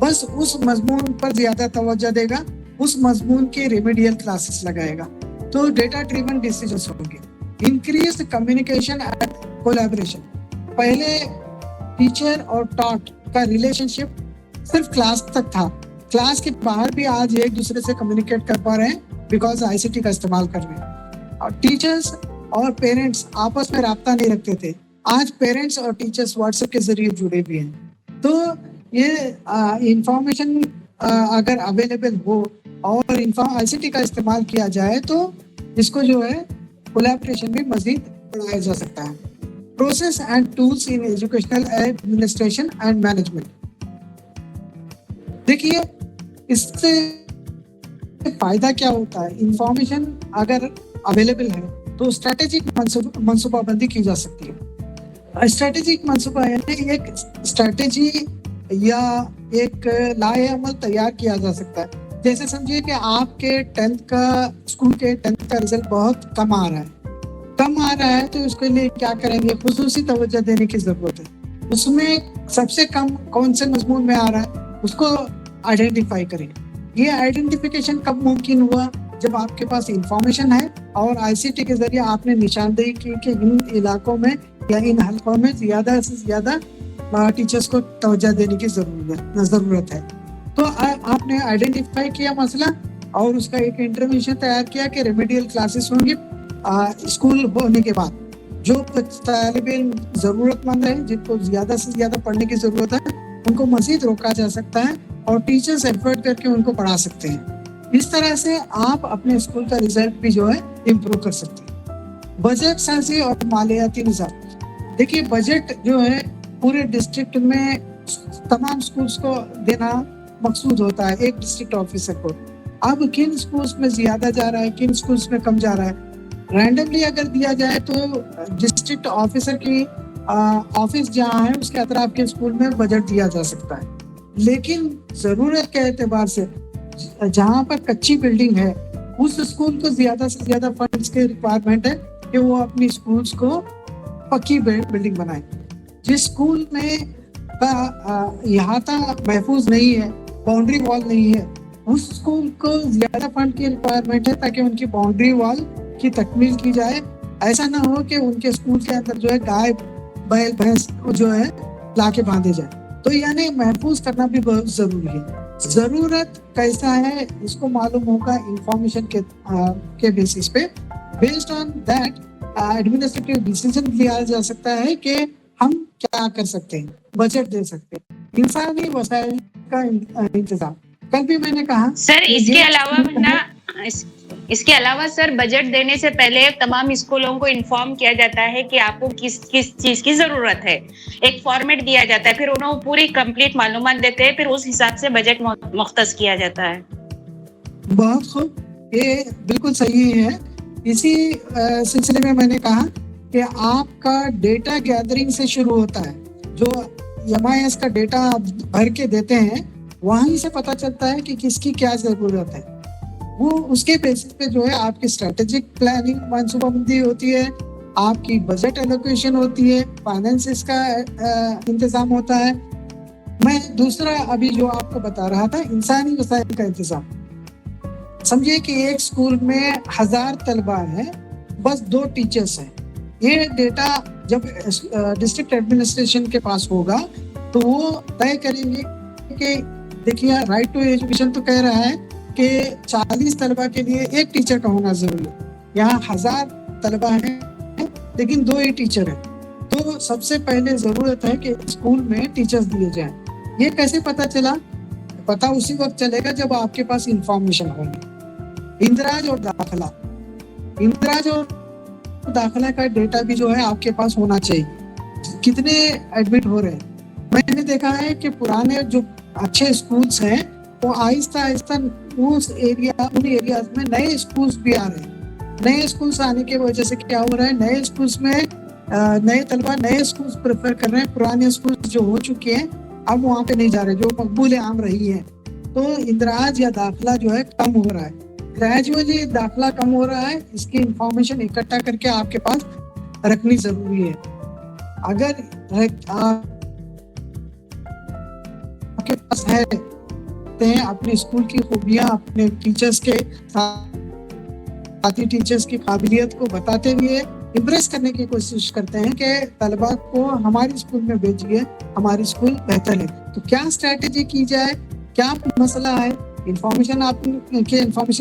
बस उस मजमून पर ज्यादा तवज्जो देगा, उस मजमून के रेमेडियल क्लासेस लगाएगा। तो डेटा ड्रिवन डिसीजंस होंगे। इंक्रीज्ड कम्युनिकेशन एंड कोलैबोरेशन, पहले टीचर और टॉट का रिलेशनशिप सिर्फ क्लास तक था, क्लास के बाहर भी आज एक दूसरे से कम्युनिकेट कर पा रहे हैं बिकॉज आईसीटी का इस्तेमाल कर रहे हैं। टीचर्स और पेरेंट्स आपस में राब्ता नहीं रखते थे। आज पेरेंट्स और टीचर्स व्हाट्सएप के जरिए जुड़े भी हैं। तो ये इंफॉर्मेशन अगर अवेलेबल हो और ICT का इस्तेमाल किया जाए तो इसको जो है कोलैबोरेशन भी मजीद बढ़ाया जा सकता है। Process and tools in educational administration and management. देखिए इससे फायदा क्या होता है, इंफॉर्मेशन अगर अवेलेबल है तो स्ट्रेटेजिक मंसूबाबंदी की जा सकती है। स्ट्रेटेजिक मंसूबा यानी एक स्ट्रेटेजी या एक लाए अमल तैयार किया जा सकता है। जैसे समझिए कि आपके 10th का स्कूल के 10th का रिजल्ट बहुत कम आ रहा है तो उसके लिए क्या करेंगे, खुसूसी तवज्जो देने की जरूरत है। उसमें सबसे कम कौन से मजमून में आ रहा है उसको आइडेंटिफाई करें। ये आइडेंटिफिकेशन कब मुमकिन हुआ, जब आपके पास इंफॉर्मेशन है और ICT के जरिए आपने निशानदेही की कि इन इलाकों में या इन हलकों में ज्यादा से ज्यादा टीचर्स को तवज्जो देने की जरूरत है। तो आपने आइडेंटिफाई किया मसला और उसका एक इंटरवेंशन तैयार किया कि रेमेडियल क्लासेस होंगे स्कूल होने के बाद। जो तालिब इल्म जरूरतमंद है, जिनको ज्यादा से ज्यादा पढ़ने की जरूरत है, उनको मजीद रोका जा सकता है और टीचर्स एफर्ट करके उनको पढ़ा सकते हैं। इस तरह से आप अपने स्कूल का रिजल्ट भी जो है इम्प्रूव कर सकते हैं। बजट साजी और मालियाती निज़ाम। देखिए बजट जो है पूरे डिस्ट्रिक्ट में तमाम स्कूल्स को देना मकसूद होता है एक डिस्ट्रिक्ट ऑफिसर को। अब किन स्कूल्स में ज्यादा जा रहा है, किन स्कूल्स में कम जा रहा है, रैंडमली अगर दिया जाए तो डिस्ट्रिक्ट ऑफिसर की ऑफिस जहाँ है उसके अतराफ के स्कूल में बजट दिया जा सकता है। लेकिन जरूरत के एतबार से जहाँ पर कच्ची बिल्डिंग है उस स्कूल को ज्यादा से ज्यादा फंड्स के रिक्वायरमेंट है कि वो अपनी स्कूल्स को पक्की बिल्डिंग बनाए। जिस स्कूल में अहाता महफूज नहीं है, बाउंड्री वॉल नहीं है, उस स्कूल को ज्यादा फंड की रिक्वायरमेंट है ताकि उनकी बाउंड्री वॉल की तकमील की जाए। ऐसा ना हो कि उनके स्कूल के अंदर जो है गाय बैल भैंस जो है लाके बांधे जाए। तो यानी महफूज करना भी बहुत जरूरी है। जरूरत कैसा है इसको मालूम होगा इंफॉर्मेशन के बेसिस पे। Based on that administrative decision लिया जा सकता है कि हम क्या कर सकते हैं, बजट दे सकते हैं, इंसानी वसाइल का इंतजाम। कल भी मैंने कहा सर इसके अलावा सर बजट देने से पहले तमाम स्कूलों को इन्फॉर्म किया जाता है कि आपको किस किस चीज की जरूरत है। एक फॉर्मेट दिया जाता है, फिर उन्हें पूरी कंप्लीट मालूमात देते हैं, फिर उस हिसाब से बजट मुख्तस किया जाता है। बहुत खूब, ये बिल्कुल सही है। इसी सिलसिले में मैंने कहा कि आपका डेटा गैदरिंग से शुरू होता है। जो MIS का डेटा आप भर के देते हैं वहीं से पता चलता है कि किसकी क्या जरूरत है। वो उसके बेसिस पे जो है आपकी स्ट्रेटेजिक प्लानिंग मंसूबाबंदी होती है, आपकी बजट एलोकेशन होती है, फाइनेंसेस का इंतजाम होता है। मैं दूसरा अभी जो आपको बता रहा था इंसानी वसाइल का इंतजाम। समझिए कि एक स्कूल में 1000 तलबा है, बस 2 टीचर्स हैं। ये डेटा जब डिस्ट्रिक्ट एडमिनिस्ट्रेशन के पास होगा तो वो तय करेंगे कि देखिए राइट टू एजुकेशन तो कह रहा है कि 40 तलबा के लिए 1 टीचर का होना जरूरी है। यहाँ 1000 तलबा हैं लेकिन 2 ही टीचर हैं। तो सबसे पहले जरूरत है कि स्कूल में टीचर्स दिए जाएं। ये कैसे पता चला? पता उसी वक्त चलेगा जब आपके पास इंफॉर्मेशन होगी। इंदराज और दाखिला का डेटा भी जो है आपके पास होना चाहिए। कितने एडमिट हो रहे हैं? मैंने देखा है कि पुराने जो अच्छे स्कूल्स हैं वो आहिस्ता आहिस्ता उन एरियाज में नए स्कूल्स भी आ रहे हैं। नए स्कूल्स आने की वजह से क्या हो रहा है, नए स्कूल्स में नए तलबा नए स्कूल्स प्रेफर कर रहे हैं। पुराने स्कूल्स जो हो चुके हैं अब वहाँ पे नहीं जा रहे, जो मकबूल आम रही है। तो इंदराज या दाखिला जो है कम हो रहा है, ग्रेजुअली दाखिला कम हो रहा है। इसकी इंफॉर्मेशन इकट्ठा करके आपके पास रखनी जरूरी है। अगर आपके पास है अपने स्कूल की खूबियां अपने टीचर्स के साथी टीचर्स की काबिलियत को बताते हुए इम्प्रेस करने की कोशिश करते हैं कि तलबा को हमारे स्कूल में भेजिए, हमारी स्कूल बेहतर है। तो क्या स्ट्रेटेजी की जाए, क्या मसला है, इंफॉर्मेशन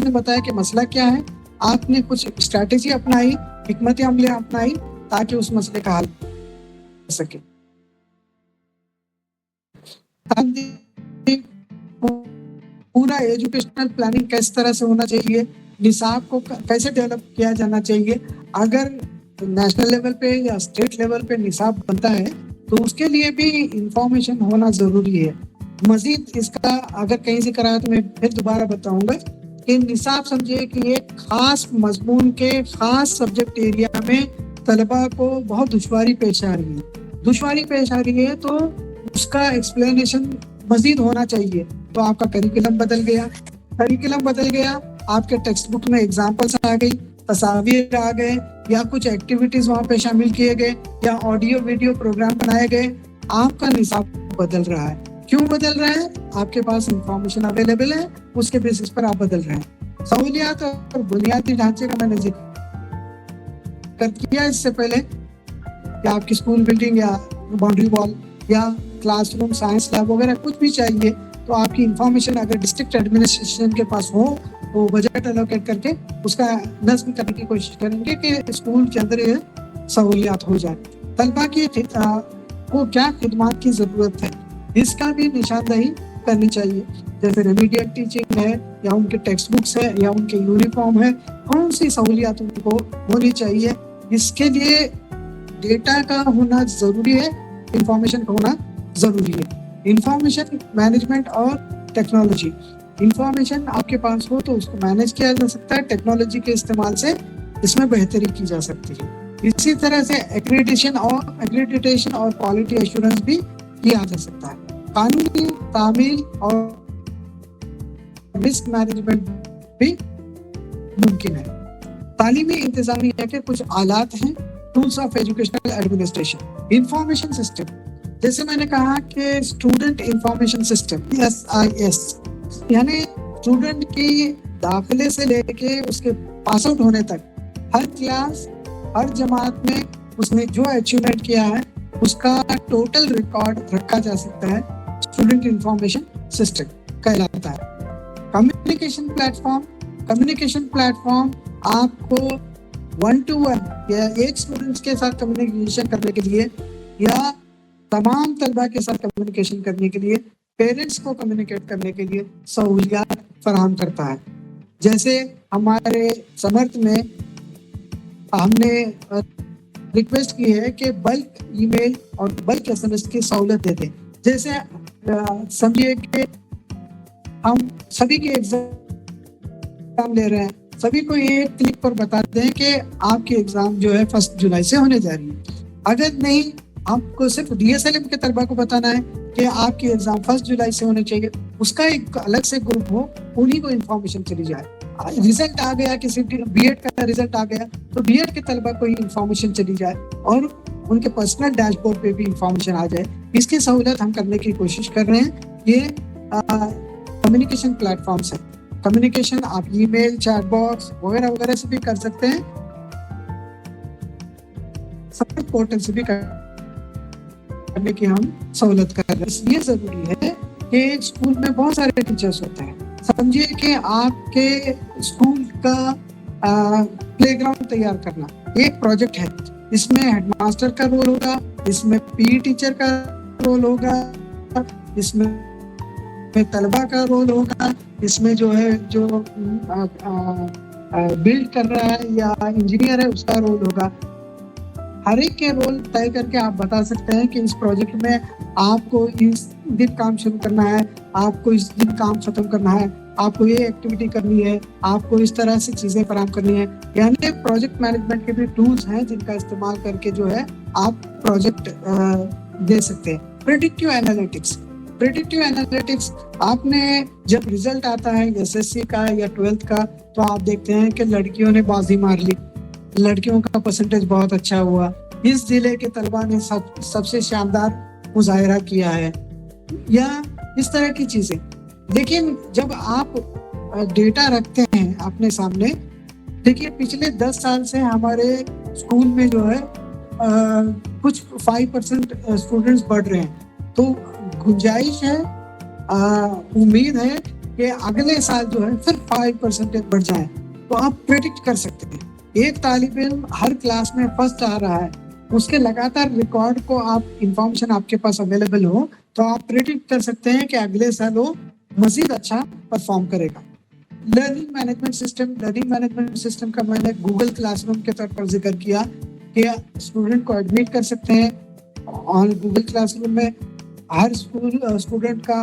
ने बताया कि मसला क्या है, आपने कुछ स्ट्रैटेजी अपनाई, हिकमत अमली अपनाई ताकि उस मसले का हल हो सके। पूरा एजुकेशनल प्लानिंग किस तरह से होना चाहिए, निसाब को कैसे डेवलप किया जाना चाहिए, अगर नेशनल लेवल पे या स्टेट लेवल पे निसाब बनता है तो उसके लिए भी इंफॉर्मेशन होना जरूरी है। मजीद इसका अगर कहीं से करा तो मैं फिर दोबारा बताऊंगा कि निसाब समझिए कि एक खास मजमून के खास सब्जेक्ट एरिया में तलबा को बहुत दुश्वारी पेश आ रही है तो उसका एक्सप्लेनेशन मजीद होना चाहिए। तो आपका करिकुलम बदल गया, आपके टेक्स्ट बुक में एग्जाम्पल्स आ गई, तस्वीर आ गए, या कुछ एक्टिविटीज वहाँ पे शामिल किए गए, या ऑडियो वीडियो प्रोग्राम बनाए गए, आपका निसाब बदल रहा है। क्यों बदल रहा है? आपके पास इंफॉर्मेशन अवेलेबल है, उसके बेसिस पर आप बदल रहे हैं। सहूलियात और बुनियादी ढांचे का मैंने जिक्र किया इससे पहले कि आपकी स्कूल बिल्डिंग या बाउंड्री वॉल या क्लासरूम, साइंस लैब वगैरह कुछ भी चाहिए तो आपकी इंफॉर्मेशन अगर डिस्ट्रिक्ट एडमिनिस्ट्रेशन के पास हो तो बजट एलोकेट करके उसका नस्म करने की कोशिश करेंगे कि स्कूल के अंदर ये सहूलियात हो जाए। तलबा की को क्या खिदमात की जरूरत है इसका भी निशानदही करनी चाहिए, जैसे रेमीडियल टीचिंग है या उनके टेक्स्ट बुक्स है या उनके यूनिफॉर्म है, कौन सी सहूलियात उनको होनी चाहिए। इसके लिए डेटा का होना जरूरी है, इंफॉर्मेशन का होना जरूरी है। इंफॉर्मेशन मैनेजमेंट और टेक्नोलॉजी, इंफॉर्मेशन आपके पास हो तो उसको मैनेज किया जा सकता है, टेक्नोलॉजी के इस्तेमाल से इसमें बेहतरी की जा सकती है। इसी तरह से एक्रेडिटेशन और क्वालिटी एश्योरेंस भी किया जा सकता है। कानूनी तामील और रिस्क मैनेजमेंट भी मुमकिन है। तालीमी इंतजामिया के कुछ आलात हैं, tools of educational administration. Information system, जैसे मैंने कहा कि स्टूडेंट इंफॉर्मेशन सिस्टम SIS, यानी स्टूडेंट की दाखिले से लेके उसके पास आउट होने तक हर क्लास, हर जमात में उसने जो अचीवमेंट किया है उसका टोटल रिकॉर्ड रखा जा सकता है, स्टूडेंट इंफॉर्मेशन सिस्टम कहलाता है। कम्युनिकेशन प्लेटफॉर्म आपको 1-to-1 या एक स्टूडेंट्स के साथ कम्युनिकेशन करने के लिए या तमाम तलबा के साथ कम्युनिकेशन करने के लिए, पेरेंट्स को कम्युनिकेट करने के लिए सहूलियात फराहम करता है। जैसे हमारे समर्थ में हमने रिक्वेस्ट की है कि बल्क ईमेल और बल्क SMS की सहूलत दे दें। जैसे समझिए कि हम सभी के एग्जाम ले रहे हैं, सभी को ये क्लिक पर बता दें कि आपकी एग्जाम जो है 1 जुलाई से होने जा रही है। अगर नहीं, आपको सिर्फ DSLM के तलबा को बताना है कि आपकी एग्जाम 1 जुलाई से होने चाहिए, उसका एक अलग से ग्रुप हो, उन्हीं को इंफॉर्मेशन चली जाए। रिजल्ट आ गया, किसी B.Ed का रिजल्ट आ गया तो B.Ed के तलबा को ही इंफॉर्मेशन चली जाए और उनके पर्सनल डैशबोर्ड पे भी इंफॉर्मेशन आ जाए। इसकी सहूलत हम करने की कोशिश कर रहे हैं। ये कम्युनिकेशन प्लेटफॉर्म्स है। कम्युनिकेशन आप ईमेल, चैट बॉक्स वगैरह से भी कर सकते हैं, सब पोर्टल से भी करने की हम सहूलत कर रहे हैं। इसलिए जरूरी है कि स्कूल में बहुत सारे टीचर्स होते हैं। समझिए कि आपके स्कूल का प्लेग्राउंड तैयार करना एक प्रोजेक्ट है। इसमें हेडमास्टर का रोल होगा, इसमें PE टीचर का रोल होगा, इसमें तलबा का रोल होगा, इसमें जो बिल्ड कर रहा है या इंजीनियर है उसका रोल होगा। हर एक के रोल तय करके आप बता सकते हैं कि इस प्रोजेक्ट में आपको इस दिन काम शुरू करना है, आपको इस दिन काम खत्म करना है, आपको ये एक्टिविटी करनी है, आपको इस तरह से चीजें फराहम करनी है। यानी प्रोजेक्ट मैनेजमेंट के भी टूल्स हैं जिनका इस्तेमाल करके जो है आप प्रोजेक्ट दे सकते हैं। प्रेडिक्टिव एनालिटिक्स आपने जब रिजल्ट आता है SSC का या 12th का तो आप देखते हैं कि लड़कियों ने बाजी मार ली, लड़कियों का परसेंटेज बहुत अच्छा हुआ, इस जिले के तलबा ने सबसे शानदार मुजाहिरा किया है, या इस तरह की चीजें। लेकिन जब आप डेटा रखते हैं अपने सामने, देखिए पिछले 10 साल से हमारे स्कूल में जो है कुछ 5% स्टूडेंट्स बढ़ रहे हैं, तो गुंजाइश है, उम्मीद है कि अगले साल जो है फिर 5% बढ़ जाए। तो आप प्रेडिक्ट कर सकते हैं। एक तालिब इल्म हर क्लास में फर्स्ट आ रहा है, उसके लगातार रिकॉर्ड को आप इंफॉर्मेशन आपके पास अवेलेबल हो तो आप प्रेडिक्ट कर सकते हैं कि अगले साल वो मजीद अच्छा परफॉर्म करेगा। लर्निंग मैनेजमेंट सिस्टम का मैंने गूगल क्लासरूम के तौर पर जिक्र किया कि स्टूडेंट को एडमिट कर सकते हैं और गूगल क्लासरूम में हर स्टूडेंट का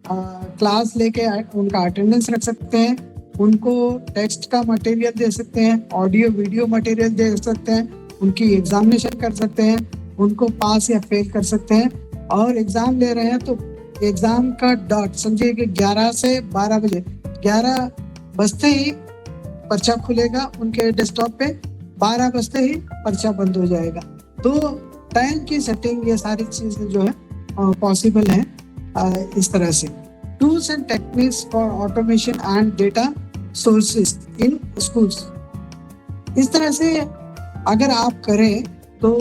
क्लास लेके उनका अटेंडेंस रख सकते हैं, उनको टेक्स्ट का मटेरियल दे सकते हैं, ऑडियो वीडियो मटेरियल दे सकते हैं, उनकी एग्जामिनेशन कर सकते हैं, उनको पास या फेल कर सकते हैं। और एग्जाम ले रहे हैं तो एग्जाम का डॉट समझिए कि 11 से 12 बजे, 11 बजते ही पर्चा खुलेगा उनके डेस्कटॉप पे, 12 बजते ही पर्चा बंद हो जाएगा। तो टाइम की सेटिंग ये सारी चीजें जो है पॉसिबल है इस तरह से। Tools and techniques for automation and data sources in schools, इस तरह से अगर आप करें तो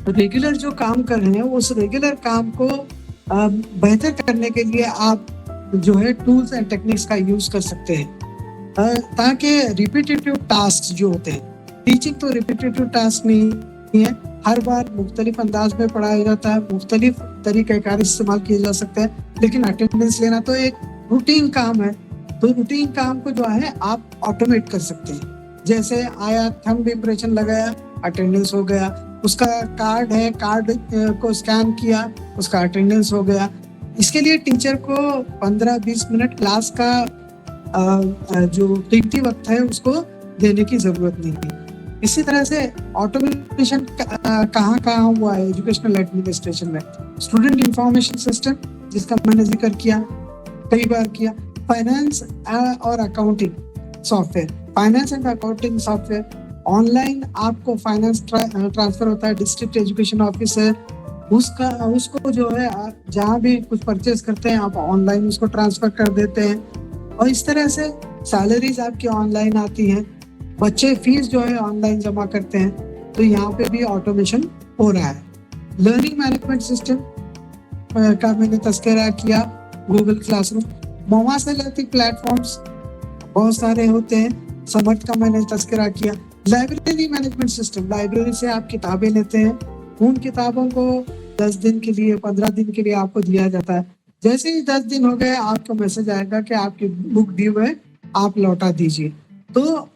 रेगुलर जो काम कर रहे हैं उस रेगुलर काम को बेहतर करने के लिए आप जो है टूल्स एंड टेक्निक्स का यूज कर सकते हैं ताकि रिपीटेटिव टास्क जो होते हैं, टीचिंग तो रिपीटेटिव टास्क नहीं है, हर बार मुख्तलिफ अंदाज में पढ़ाया जाता है, मुख्तलिफ तरीक़ेकार इस्तेमाल किए जा सकते हैं, लेकिन अटेंडेंस लेना तो एक रूटीन काम है। तो रूटीन काम को जो है आप ऑटोमेट कर सकते हैं। जैसे आया, थंब इम्प्रेशन लगाया, अटेंडेंस हो गया, उसका कार्ड है, कार्ड को स्कैन किया, उसका अटेंडेंस हो गया। इसके लिए टीचर को 15-20 मिनट क्लास का जो कीमती वक्त है उसको देने की जरूरत नहीं है। इसी तरह से ऑटोमेशन कहाँ हुआ है एजुकेशनल एडमिनिस्ट्रेशन में, स्टूडेंट इंफॉर्मेशन सिस्टम जिसका मैंने जिक्र किया, कई बार किया, फाइनेंस और accounting software, finance and accounting software, online आपको फाइनेंस ट्रांसफर होता है, डिस्ट्रिक्ट एजुकेशन ऑफिसर उसको जो है जहाँ भी कुछ परचेज करते हैं आप ऑनलाइन उसको ट्रांसफर कर देते हैं। और इस तरह से सैलरीज आपकी ऑनलाइन आती हैं, बच्चे फीस जो है ऑनलाइन जमा करते हैं, तो यहाँ पे भी ऑटोमेशन हो रहा है। लर्निंग मैनेजमेंट सिस्टम का मैंने तस्करा किया, गूगल क्लासरूम, मवासिलाती प्लेटफॉर्म्स बहुत सारे होते हैं, समर्थ का मैंने तस्करा किया। लाइब्रेरी मैनेजमेंट सिस्टम, लाइब्रेरी से आप किताबें लेते हैं, उन किताबों को 10 दिन के लिए 15 दिन के लिए आपको दिया जाता है। जैसे ही 10 दिन हो गए आपको मैसेज आएगा कि आपकी बुक ड्यू है, आप लौटा दीजिए। तो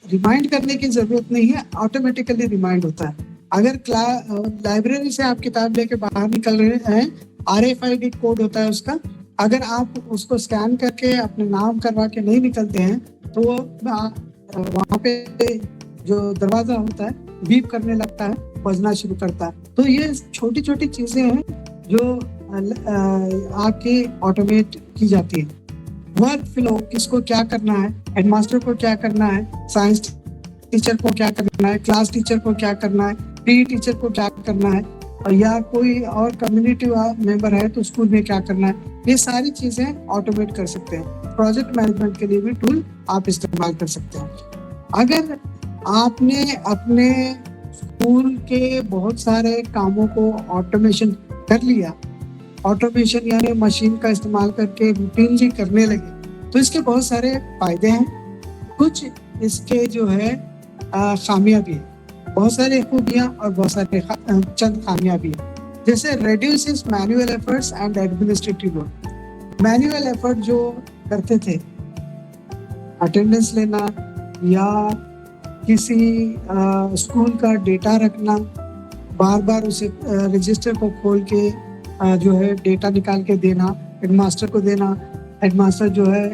रिमाइंड करने की जरूरत नहीं है, ऑटोमेटिकली रिमाइंड होता है। अगर लाइब्रेरी से आप किताब लेके बाहर निकल रहे हैं, RFID कोड होता है उसका, अगर आप उसको स्कैन करके अपने नाम करवा के नहीं निकलते हैं तो वहाँ पे जो दरवाजा होता है बीप करने लगता है, बजना शुरू करता है। तो ये छोटी छोटी चीजें हैं जो आपके ऑटोमेट की जाती है। वर्क फ्लो, किसको क्या करना है, हेडमास्टर को क्या करना है, साइंस टीचर को क्या करना है, क्लास टीचर को क्या करना है, PE टीचर को क्या करना है, और या कोई और कम्युनिटी मेंबर है तो स्कूल में क्या करना है, ये सारी चीजें ऑटोमेट कर सकते हैं। प्रोजेक्ट मैनेजमेंट के लिए भी टूल आप इस्तेमाल कर सकते हैं। अगर आपने अपने स्कूल के बहुत सारे कामों को ऑटोमेशन कर लिया, ऑटोमेशन यानी मशीन का इस्तेमाल करके रूटीनली करने लगे, तो इसके बहुत सारे फायदे हैं, कुछ इसके जो है खामियां भी है, बहुत सारे खूबियां और बहुत सारे चंद खामियां भी है। जैसे reduces manual efforts and administrative load. Manual effort जो करते थे, अटेंडेंस लेना या किसी स्कूल का डेटा रखना, बार बार उसे रजिस्टर को खोल के जो है डेटा निकाल के देना, हेडमास्टर को देना, हेडमास्टर जो है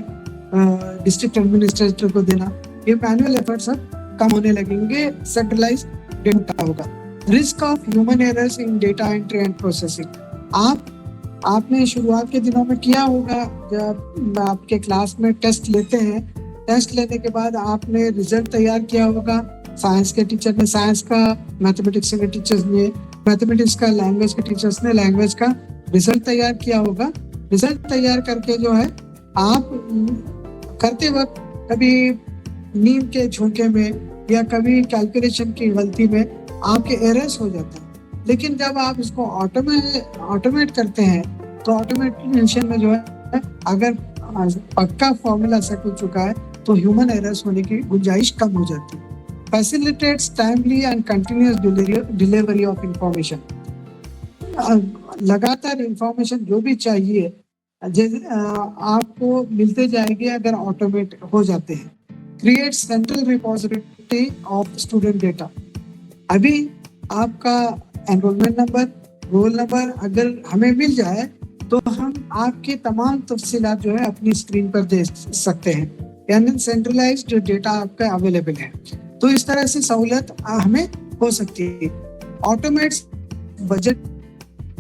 डिस्ट्रिक्ट एडमिनिस्ट्रेटर को देना, ये मैनुअल एफर्ट सब कम होने लगेंगे, सेंट्रलाइज डेटा होगा। Risk of human errors in data entry and processing. आपने शुरुआत के दिनों में किया होगा, जब आपके क्लास में टेस्ट लेते हैं, टेस्ट लेने के बाद आपने रिजल्ट तैयार किया होगा, साइंस के टीचर ने साइंस का, मैथमेटिक्स के टीचर्स ने मैथमेटिक्स का, लैंग्वेज के टीचर्स ने लैंग्वेज का रिजल्ट तैयार किया होगा। रिजल्ट तैयार करके जो है आप करते वक्त कभी नींद के झोंके में या कभी कैलकुलेशन की गलती में आपके एरर्स हो जाते हैं, लेकिन जब आप इसको ऑटोमेट करते हैं तो ऑटोमेशन में जो है अगर पक्का फॉर्मूला सेट हो चुका है तो ह्यूमन एरर्स होने की गुंजाइश कम हो जाती है। Facilitates timely and continuous delivery of information. लगातार इंफॉर्मेशन जो भी चाहिए आपको मिलते जाएगी अगर ऑटोमेट हो जाते हैं। Create central repository of student data. अभी आपका एनरोलमेंट नंबर, रोल नंबर अगर हमें मिल जाए तो हम आपकी तमाम तफसीलात जो है अपनी स्क्रीन पर देख सकते हैं, यानी सेंट्रलाइज्ड डेटा आपका अवेलेबल है। तो इस तरह से सहूलियत हमें हो सकती है। Automates budget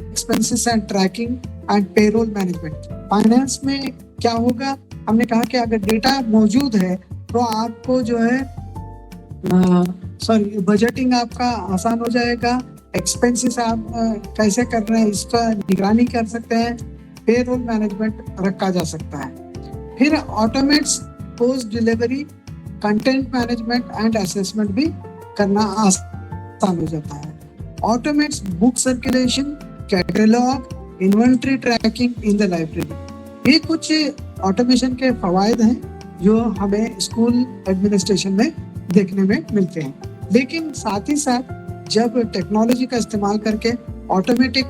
expenses and tracking and payroll management. Finance में क्या होगा, हमने कहा कि अगर डेटा मौजूद है तो आपको जो है बजटिंग आपका आसान हो जाएगा। एक्सपेंसेस आप कैसे कर रहे हैं इसका निगरानी कर सकते हैं। पेरोल मैनेजमेंट रखा जा सकता है। फिर automates post delivery content management and assessment भी करना आसान हो जाता है। Automates book circulation, catalogue, inventory tracking in the library. ये कुछ ऑटोमेशन के फवायद हैं जो हमें स्कूल एडमिनिस्ट्रेशन में देखने में मिलते हैं। लेकिन साथ ही साथ जब टेक्नोलॉजी का इस्तेमाल करके ऑटोमेटिक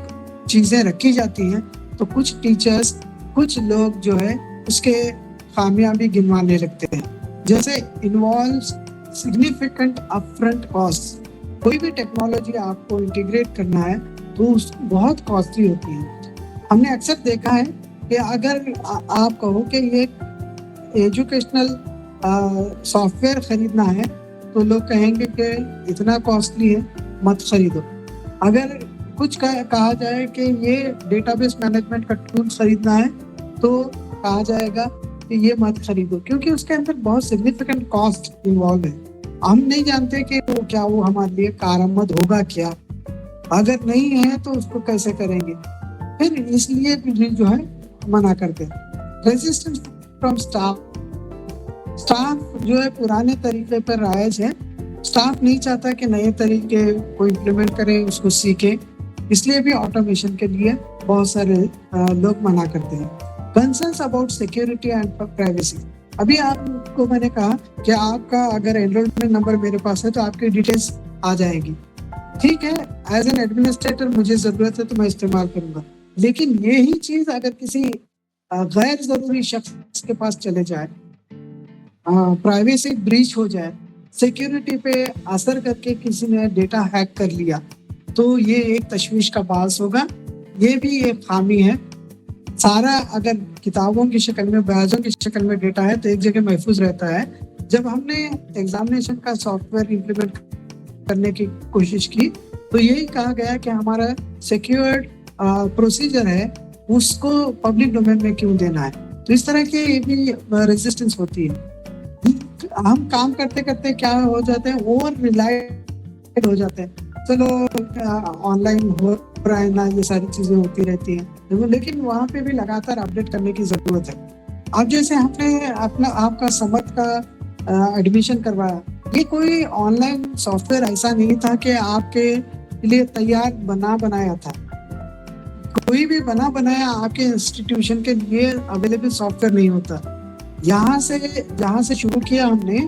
चीजें रखी जाती हैं तो कुछ टीचर्स, कुछ लोग जो है उसके खामियां भी गिनवाने लगते हैं। जैसे इन्वॉल्व्स सिग्निफिकेंट अपफ्रंट कॉस्ट। कोई भी टेक्नोलॉजी आपको इंटीग्रेट करना है तो बहुत कॉस्टली होती है। हमने अक्सर देखा है कि अगर आप कहो कि ये एजुकेशनल सॉफ्टवेयर खरीदना है तो लोग कहेंगे कि इतना कॉस्टली है, मत खरीदो। अगर कुछ कहा जाए कि ये डेटाबेस मैनेजमेंट का टूल खरीदना है तो कहा जाएगा कि ये मत खरीदो, क्योंकि उसके अंदर बहुत सिग्निफिकेंट कॉस्ट इन्वॉल्व है। हम नहीं जानते कि वो हमारे लिए कारआमद होगा क्या, अगर नहीं है तो उसको कैसे करेंगे। फिर इसलिए भी जो है मना करते हैं। रेजिस्टेंस फ्रॉम स्टाफ जो है पुराने तरीके पर राइज है। स्टाफ नहीं चाहता कि नए तरीके को इम्प्लीमेंट करें, उसको सीखें, इसलिए भी ऑटोमेशन के लिए बहुत सारे लोग मना करते हैं। Concerns about security and privacy. अभी आपको मैंने कहा कि आपका अगर एनरोलमेंट नंबर मेरे पास है तो आपकी डिटेल्स आ जाएगी। ठीक है, एज एन एडमिनिस्ट्रेटर मुझे जरूरत है तो मैं इस्तेमाल करूंगा, लेकिन यही चीज अगर किसी गैर जरूरी शख्स के पास चले जाए, प्राइवेसी ब्रीच हो जाए, सिक्योरिटी पे असर करके किसी ने डेटा हैक कर लिया, तो ये एक तशवीश का बास होगा। ये भी एक खामी है। सारा अगर किताबों की शक्ल में, बयाजों की शक्ल में डेटा है तो एक जगह महफूज रहता है। जब हमने एग्जामिनेशन का सॉफ्टवेयर इम्प्लीमेंट करने की कोशिश की तो यही कहा गया कि हमारा सिक्योर्ड प्रोसीजर है, उसको पब्लिक डोमेन में क्यों देना है। तो इस तरह की भी रेजिस्टेंस होती है। हम काम करते करते क्या हो जाते हैं, ओवर रिलायड हो जाते हैं। चलो ऑनलाइन हो रहा है ना, ये सारी चीजें होती रहती हैं, लेकिन वहाँ पे भी लगातार अपडेट करने की जरूरत है। अब जैसे हमने आपका समत का एडमिशन करवाया, ये कोई ऑनलाइन सॉफ्टवेयर ऐसा नहीं था कि आपके लिए तैयार बनाया था। कोई भी बनाया आपके इंस्टीट्यूशन के लिए अवेलेबल सॉफ्टवेयर नहीं होता। जहाँ से शुरू किया हमने,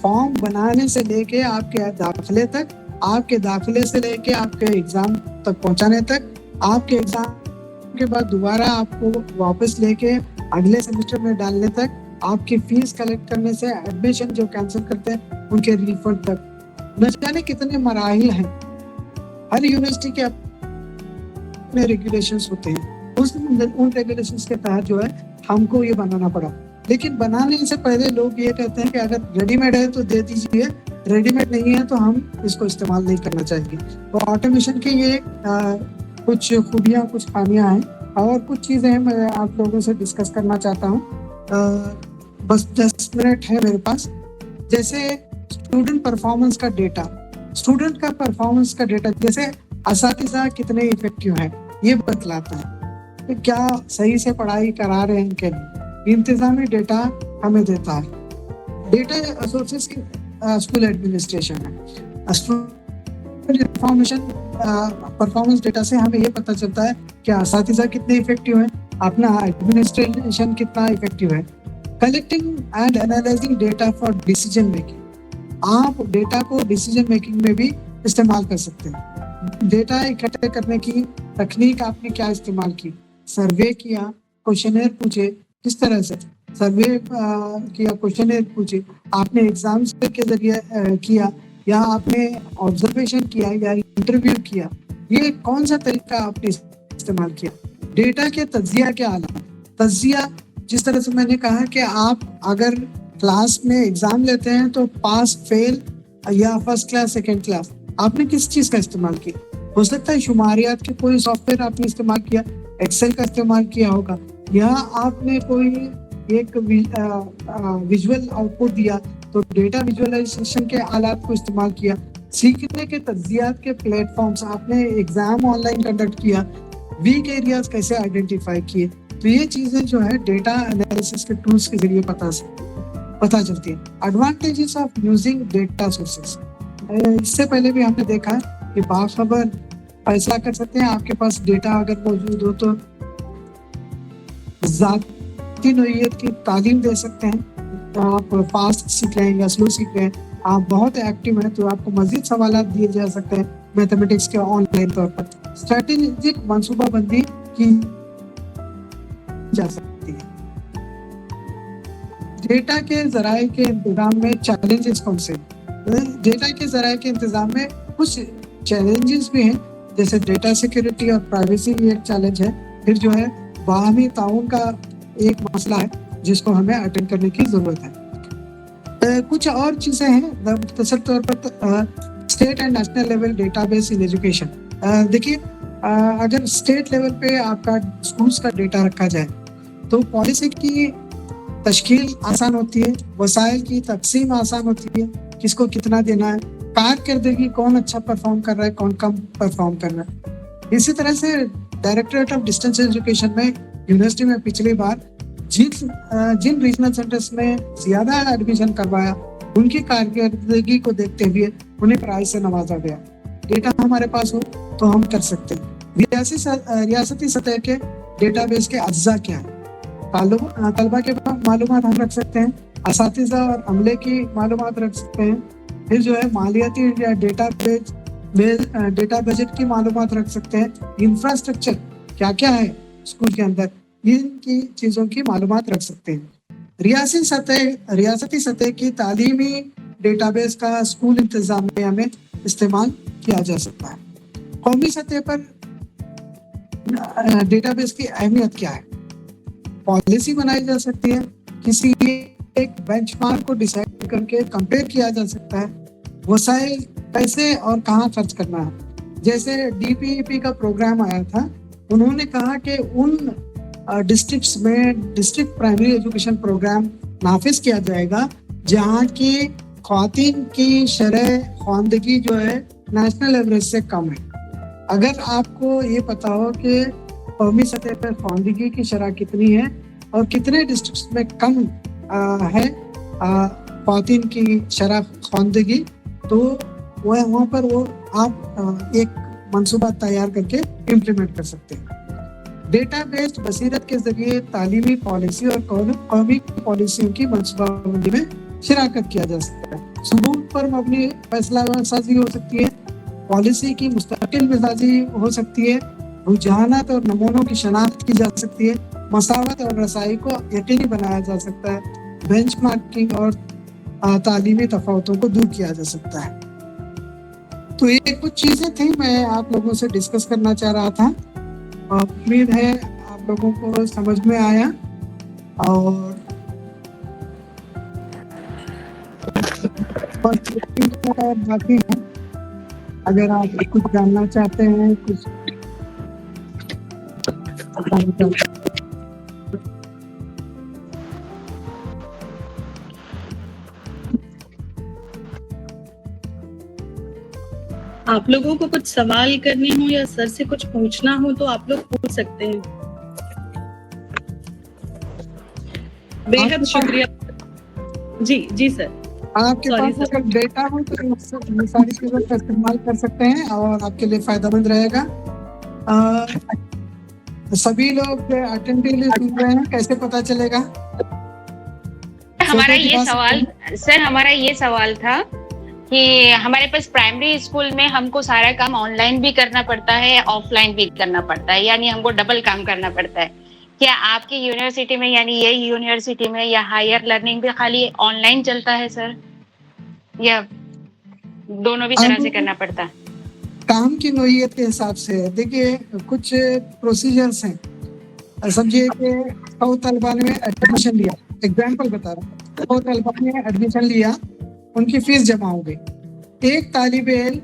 फॉर्म बनाने से लेके आपके दाखिले तक, आपके दाखिले से लेके आपके एग्जाम तक पहुंचाने तक, आपके एग्जाम के बाद दोबारा आपको वापस लेके अगले सेमेस्टर में डालने तक, आपकी फीस कलेक्ट करने से एडमिशन जो कैंसिल करते हैं उनके रिफंड तक, न जाने कितने मराहिल हैं। हर यूनिवर्सिटी के अपने रेगुलेशंस होते हैं, उन रेगुलेशंस के तहत जो है हमको ये बनाना पड़ा। लेकिन बनाने से पहले लोग ये कहते हैं कि अगर रेडीमेड है तो दे दीजिए, रेडीमेड नहीं है तो हम इसको इस्तेमाल नहीं करना चाहिए। तो ऑटोमेशन की ये कुछ खूबियाँ, कुछ खामियाँ हैं, और कुछ चीज़ें मैं आप लोगों से डिस्कस करना चाहता हूँ। बस 10 मिनट है मेरे पास। जैसे स्टूडेंट परफॉर्मेंस का डेटा, जैसे असातिज़ा कितने इफेक्टिव हैं ये बतलाता है कि क्या सही से पढ़ाई करा रहे हैं कि नहीं। इंतजामी डेटा हमें देता है। डेटा सोर्सेस की स्कूल एडमिनिस्ट्रेशन है। परफॉर्मेंस डेटा से हमें ये पता चलता है कि असातिज़ा कितने इफेक्टिव है, अपना एडमिनिस्ट्रेशन कितना इफेक्टिव है। Collecting and analysing data for decision making, आप डेटा को डिसीजन मेकिंग में भी इस्तेमाल कर सकते हैं। डेटा इकट्ठे करने की तकनीक आपने क्या इस्तेमाल की, सर्वे किया, क्वेश्चनर पूछे, किस तरह से सर्वे किया, क्वेश्चनर पूछे, आपने एग्जाम्स के जरिए किया या आपने ऑब्जर्वेशन किया या इंटरव्यू किया, ये कौन सा तरीका आपने इस्तेमाल किया। डेटा के तज्जिया के आला, तज्जिया जिस तरह से मैंने कहा कि आप अगर क्लास में एग्जाम लेते हैं तो पास फेल या फर्स्ट क्लास सेकंड क्लास, आपने किस चीज का इस्तेमाल किया। हो सकता है शुमारियात के कोई सॉफ्टवेयर आपने इस्तेमाल किया, एक्सेल का इस्तेमाल किया होगा, या आपने कोई एक विजुअल आउटपुट दिया तो डेटा विजुअलाइजेशन के आलात को इस्तेमाल किया। सीखने के तज्जियात के प्लेटफॉर्म्स, आपने एग्जाम ऑनलाइन कंडक्ट किया, वीक एरियाज कैसे आइडेंटिफाई किए। तो ये चीजें जो है डेटा एनालिसिस के टूल्स के जरिए पता चलती है। Advantages of using data sources, इससे पहले भी हमने देखा है कि बाखबर फैसला कर सकते हैं, आपके पास डेटा अगर मौजूद हो तो ज़ाती नोयत की तालीम दे सकते हैं, आप फास्ट सीख रहे हैं या स्लो सीख रहे हैं, आप बहुत एक्टिव हैं तो आपको मजीद सवालात दिए जा सकते हैं मैथमेटिक्स के ऑनलाइन तौर पर। स्ट्रेटेजिक मंसूबाबंदी की जा सकती है। डेटा के जराए के इंतजाम में चैलेंजेस कौन से, डेटा के जराए के इंतजाम में कुछ चैलेंजेस भी हैं, जैसे डेटा सिक्योरिटी और प्राइवेसी भी एक चैलेंज है। फिर जो है बाहमी ताउन का एक मसला है जिसको हमें अटेंड करने की जरूरत है। कुछ और चीजें हैं मुख्तसर तौर पर, state and national level database in education. देखिए अगर स्टेट लेवल पे आपका स्कूल्स का डेटा रखा जाए तो पॉलिसी की तश्कील आसान होती है, वसाइल की तकसीम आसान होती है, किसको कितना देना है, कारकर्दगी कौन अच्छा परफॉर्म कर रहा है, कौन कम परफॉर्म कर रहा है। इसी तरह से डायरेक्टरेट ऑफ डिस्टेंस एजुकेशन में यूनिवर्सिटी में पिछली बार जिन रीजनल सेंटर्स में ज्यादा एडमिशन करवाया उनकी कारकर्दगी को देखते हुए उन्हें प्राइज से नवाजा गया। डेटा हमारे पास हो तो हम कर सकते हैं। रियासती सतह के डेटाबेस के अज्जा क्या है, तलबा के मालूमात हम रख सकते हैं, असातिज़ा और अमले की मालूमात रख सकते हैं। फिर जो है मालियाती या डेटा बजट की मालूमात रख सकते हैं। इंफ्रास्ट्रक्चर क्या क्या है स्कूल के अंदर, इनकी चीज़ों की मालूमात रख सकते हैं। रियासती सतह की तालीमी डेटाबेस का स्कूल इंतजामिया में इस्तेमाल किया जा सकता है। कौमी सतह पर डेटाबेस की अहमियत क्या है, पॉलिसी बनाई जा सकती है, किसी एक बेंचमार्क को डिसाइड करके कंपेयर किया जा सकता है, वसाइल पैसे और कहाँ खर्च करना है। जैसे DPEP का प्रोग्राम आया था, उन्होंने कहा कि उन डिस्ट्रिक्ट्स में डिस्ट्रिक्ट प्राइमरी एजुकेशन प्रोग्राम नाफिज किया जाएगा जहाँ की ख्वातीन की शरह ख्वानदगी जो है नेशनल एवरेज से कम है। अगर आपको ये पता हो कि कौमी सतह पर ख्वानदगी की शरह कितनी है और कितने डिस्ट्रिक्ट्स में कम है ख्वातीन की शरह ख्वानदगी, तो वहाँ पर वो आप एक मंसूबा तैयार करके इम्प्लीमेंट कर सकते हैं। डेटा बेस्ड बसीरत के जरिए तालीमी पॉलिसी और कौमी पॉलिसियों की मंसूबाबंदी में शिराकत किया जा सकता है। सबूत पर मबनी फैसला साजी हो सकती है, पॉलिसी की मुस्तकिल मिजाजी हो सकती है, रुझानात और नमूनों की शनाख्त की जा सकती है, मसावत और रसाई को यकीनी बनाया जा सकता है, बेंचमार्किंग और तालीमी तफावतों को दूर किया जा सकता है। तो ये कुछ चीज़ें थी मैं आप लोगों से डिस्कस करना चाह रहा था। उम्मीद है आप लोगों को समझ में आया और बाकी है, अगर आप कुछ जानना चाहते हैं कुछ आप लोगों को कुछ सवाल करने हो या सर से कुछ पूछना हो तो आप लोग पूछ सकते हैं। बेहद शुक्रिया। जी सर, आपके पास अगर डेटा हो तो ये सारी चीजों का इस्तेमाल कर सकते हैं और आपके लिए फायदेमंद रहेगा। सभी लोग अटेंटिवली सुन रहे हैं, कैसे पता चलेगा? हमारा छोटे ये क्लास सवाल सर हमारा ये सवाल था कि हमारे पास प्राइमरी स्कूल में हमको सारा काम ऑनलाइन भी करना पड़ता है, ऑफलाइन भी करना पड़ता है, यानी हमको डबल काम करना पड़ता है। क्या आपकी यूनिवर्सिटी में यानी ये यूनिवर्सिटी में या हायर लर्निंग भी खाली ऑनलाइन चलता है सर, या दोनों भी तरह से करना पड़ता है? काम की नोयत के हिसाब से है। देखिए कुछ प्रोसीजर्स हैं। समझिए कि 100 तलबा ने एडमिशन लिया, एग्जाम्पल बता रहा हूँ, 100 तलबा ने एडमिशन लिया, उनकी फीस जमा हो गई। एक तालिब इल्म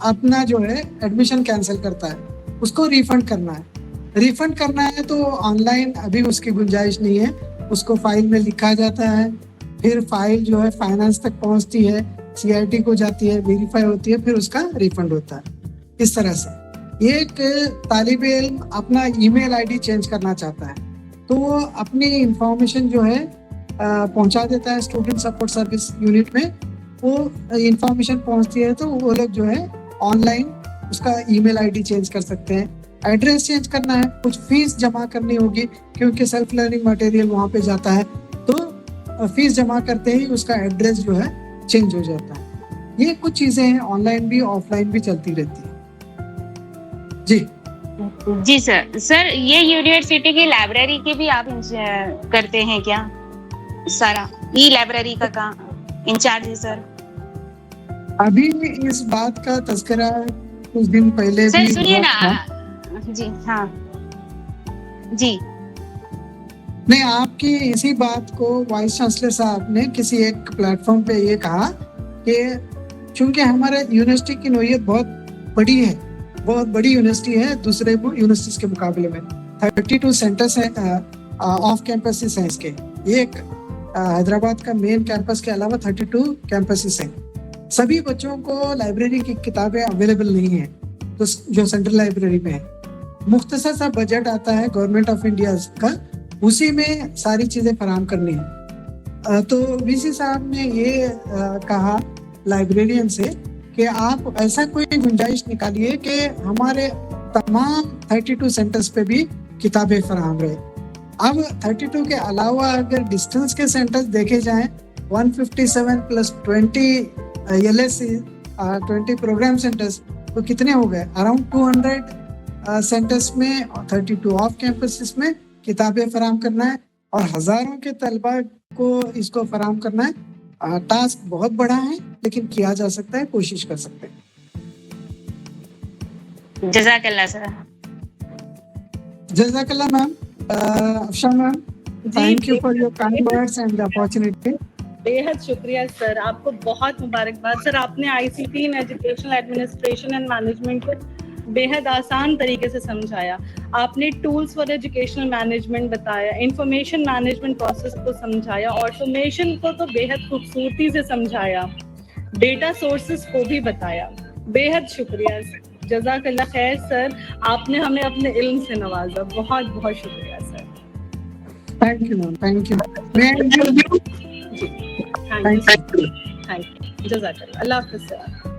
अपना जो है एडमिशन कैंसिल करता है, उसको रिफंड करना है। रिफंड करना है तो ऑनलाइन अभी उसकी गुंजाइश नहीं है, उसको फाइल में लिखा जाता है, फिर फाइल जो है फाइनेंस तक पहुंचती है, CIT को जाती है, वेरीफाई होती है, फिर उसका रिफंड होता है। इस तरह से एक तालिब इल्म अपना ईमेल आईडी चेंज करना चाहता है तो वो अपनी इंफॉर्मेशन जो है पहुंचा देता है स्टूडेंट सपोर्ट सर्विस यूनिट में। वो इंफॉर्मेशन पहुंचती है तो वो लोग जो है ऑनलाइन उसका ईमेल आईडी चेंज कर सकते हैं, एड्रेस चेंज करना है, कुछ फीस जमा करनी होगी क्योंकि सेल्फ लर्निंग मटेरियल वहाँ पे जाता है, तो फीस जमा करते ही उसका एड्रेस जो है चेंज हो जाता है। ये कुछ चीजें हैं, ऑनलाइन भी ऑफलाइन भी चलती रहती है। जी सर ये यूनिवर्सिटी की लाइब्रेरी की भी आप करते हैं क्या? सारा ई लाइब्रेरी का काम इंचार्ज है सर? अभी इस बात का तस्करा कुछ दिन पहले सर भी सुनिए हुआ ना था। जी हाँ जी नहीं, आपकी इसी बात को वाइस चांसलर साहब ने किसी एक प्लेटफॉर्म पे ये कहा कि चूंकि हमारे यूनिवर्सिटी की नोयत बहुत बड़ी है, बहुत बड़ी यूनिवर्सिटी है दूसरे यूनिवर्सिटीज के मुकाबले में, 32 सेंटर्स हैं ऑफ कैंपसेस हैं इसके। एक हैदराबाद का मेन कैंपस के अलावा 32 कैंपसेस हैं। सभी बच्चों को लाइब्रेरी की किताबें अवेलेबल नहीं है तो जो सेंट्रल लाइब्रेरी में है, मुख्तसर सा बजट आता है गवर्नमेंट ऑफ इंडिया का, उसी में सारी चीजें फराहम करनी है। तो VC साहब ने ये कहा लाइब्रेरियन से कि आप ऐसा कोई गुंजाइश निकालिए कि हमारे तमाम 32 सेंटर्स पे भी किताबें फराहम रहे। अब 32 के अलावा अगर डिस्टेंस के सेंटर्स देखे जाएं, 157 प्लस 20 LSC 20 प्रोग्राम सेंटर्स, तो कितने हो गए? अराउंड 200 सेंटर्स में 32 ऑफ कैंपसेस में किताबें फराहम करना है और हजारों के तलबा को इसको फराहम करना है। टास्क बहुत बड़ा है लेकिन किया जा सकता है, कोशिश कर सकते हैं। जज़ाकल्लाह सर। जज़ाकल्लाह ma'am. Afsha ma'am, thank you for your kind words and the opportunity. बेहद शुक्रिया सर, आपको बहुत मुबारकबाद सर। आपने ICT in educational administration and management को बेहद आसान तरीके से समझाया। आपने टूल्स फॉर एजुकेशनल मैनेजमेंट बताया, इंफॉर्मेशन मैनेजमेंट प्रोसेस को समझाया, ऑटोमेशन को तो बेहद खूबसूरती से समझाया, डेटा सोर्सेस को भी बताया। बेहद शुक्रिया, जज़ाकल्लाह खैर सर, आपने हमें अपने इल्म से नवाजा। बहुत बहुत शुक्रिया sir. Thank you ma'am, thank you. Thank you, जज़ाकल्लाह। अल्लाह हाफ़िज़ सर।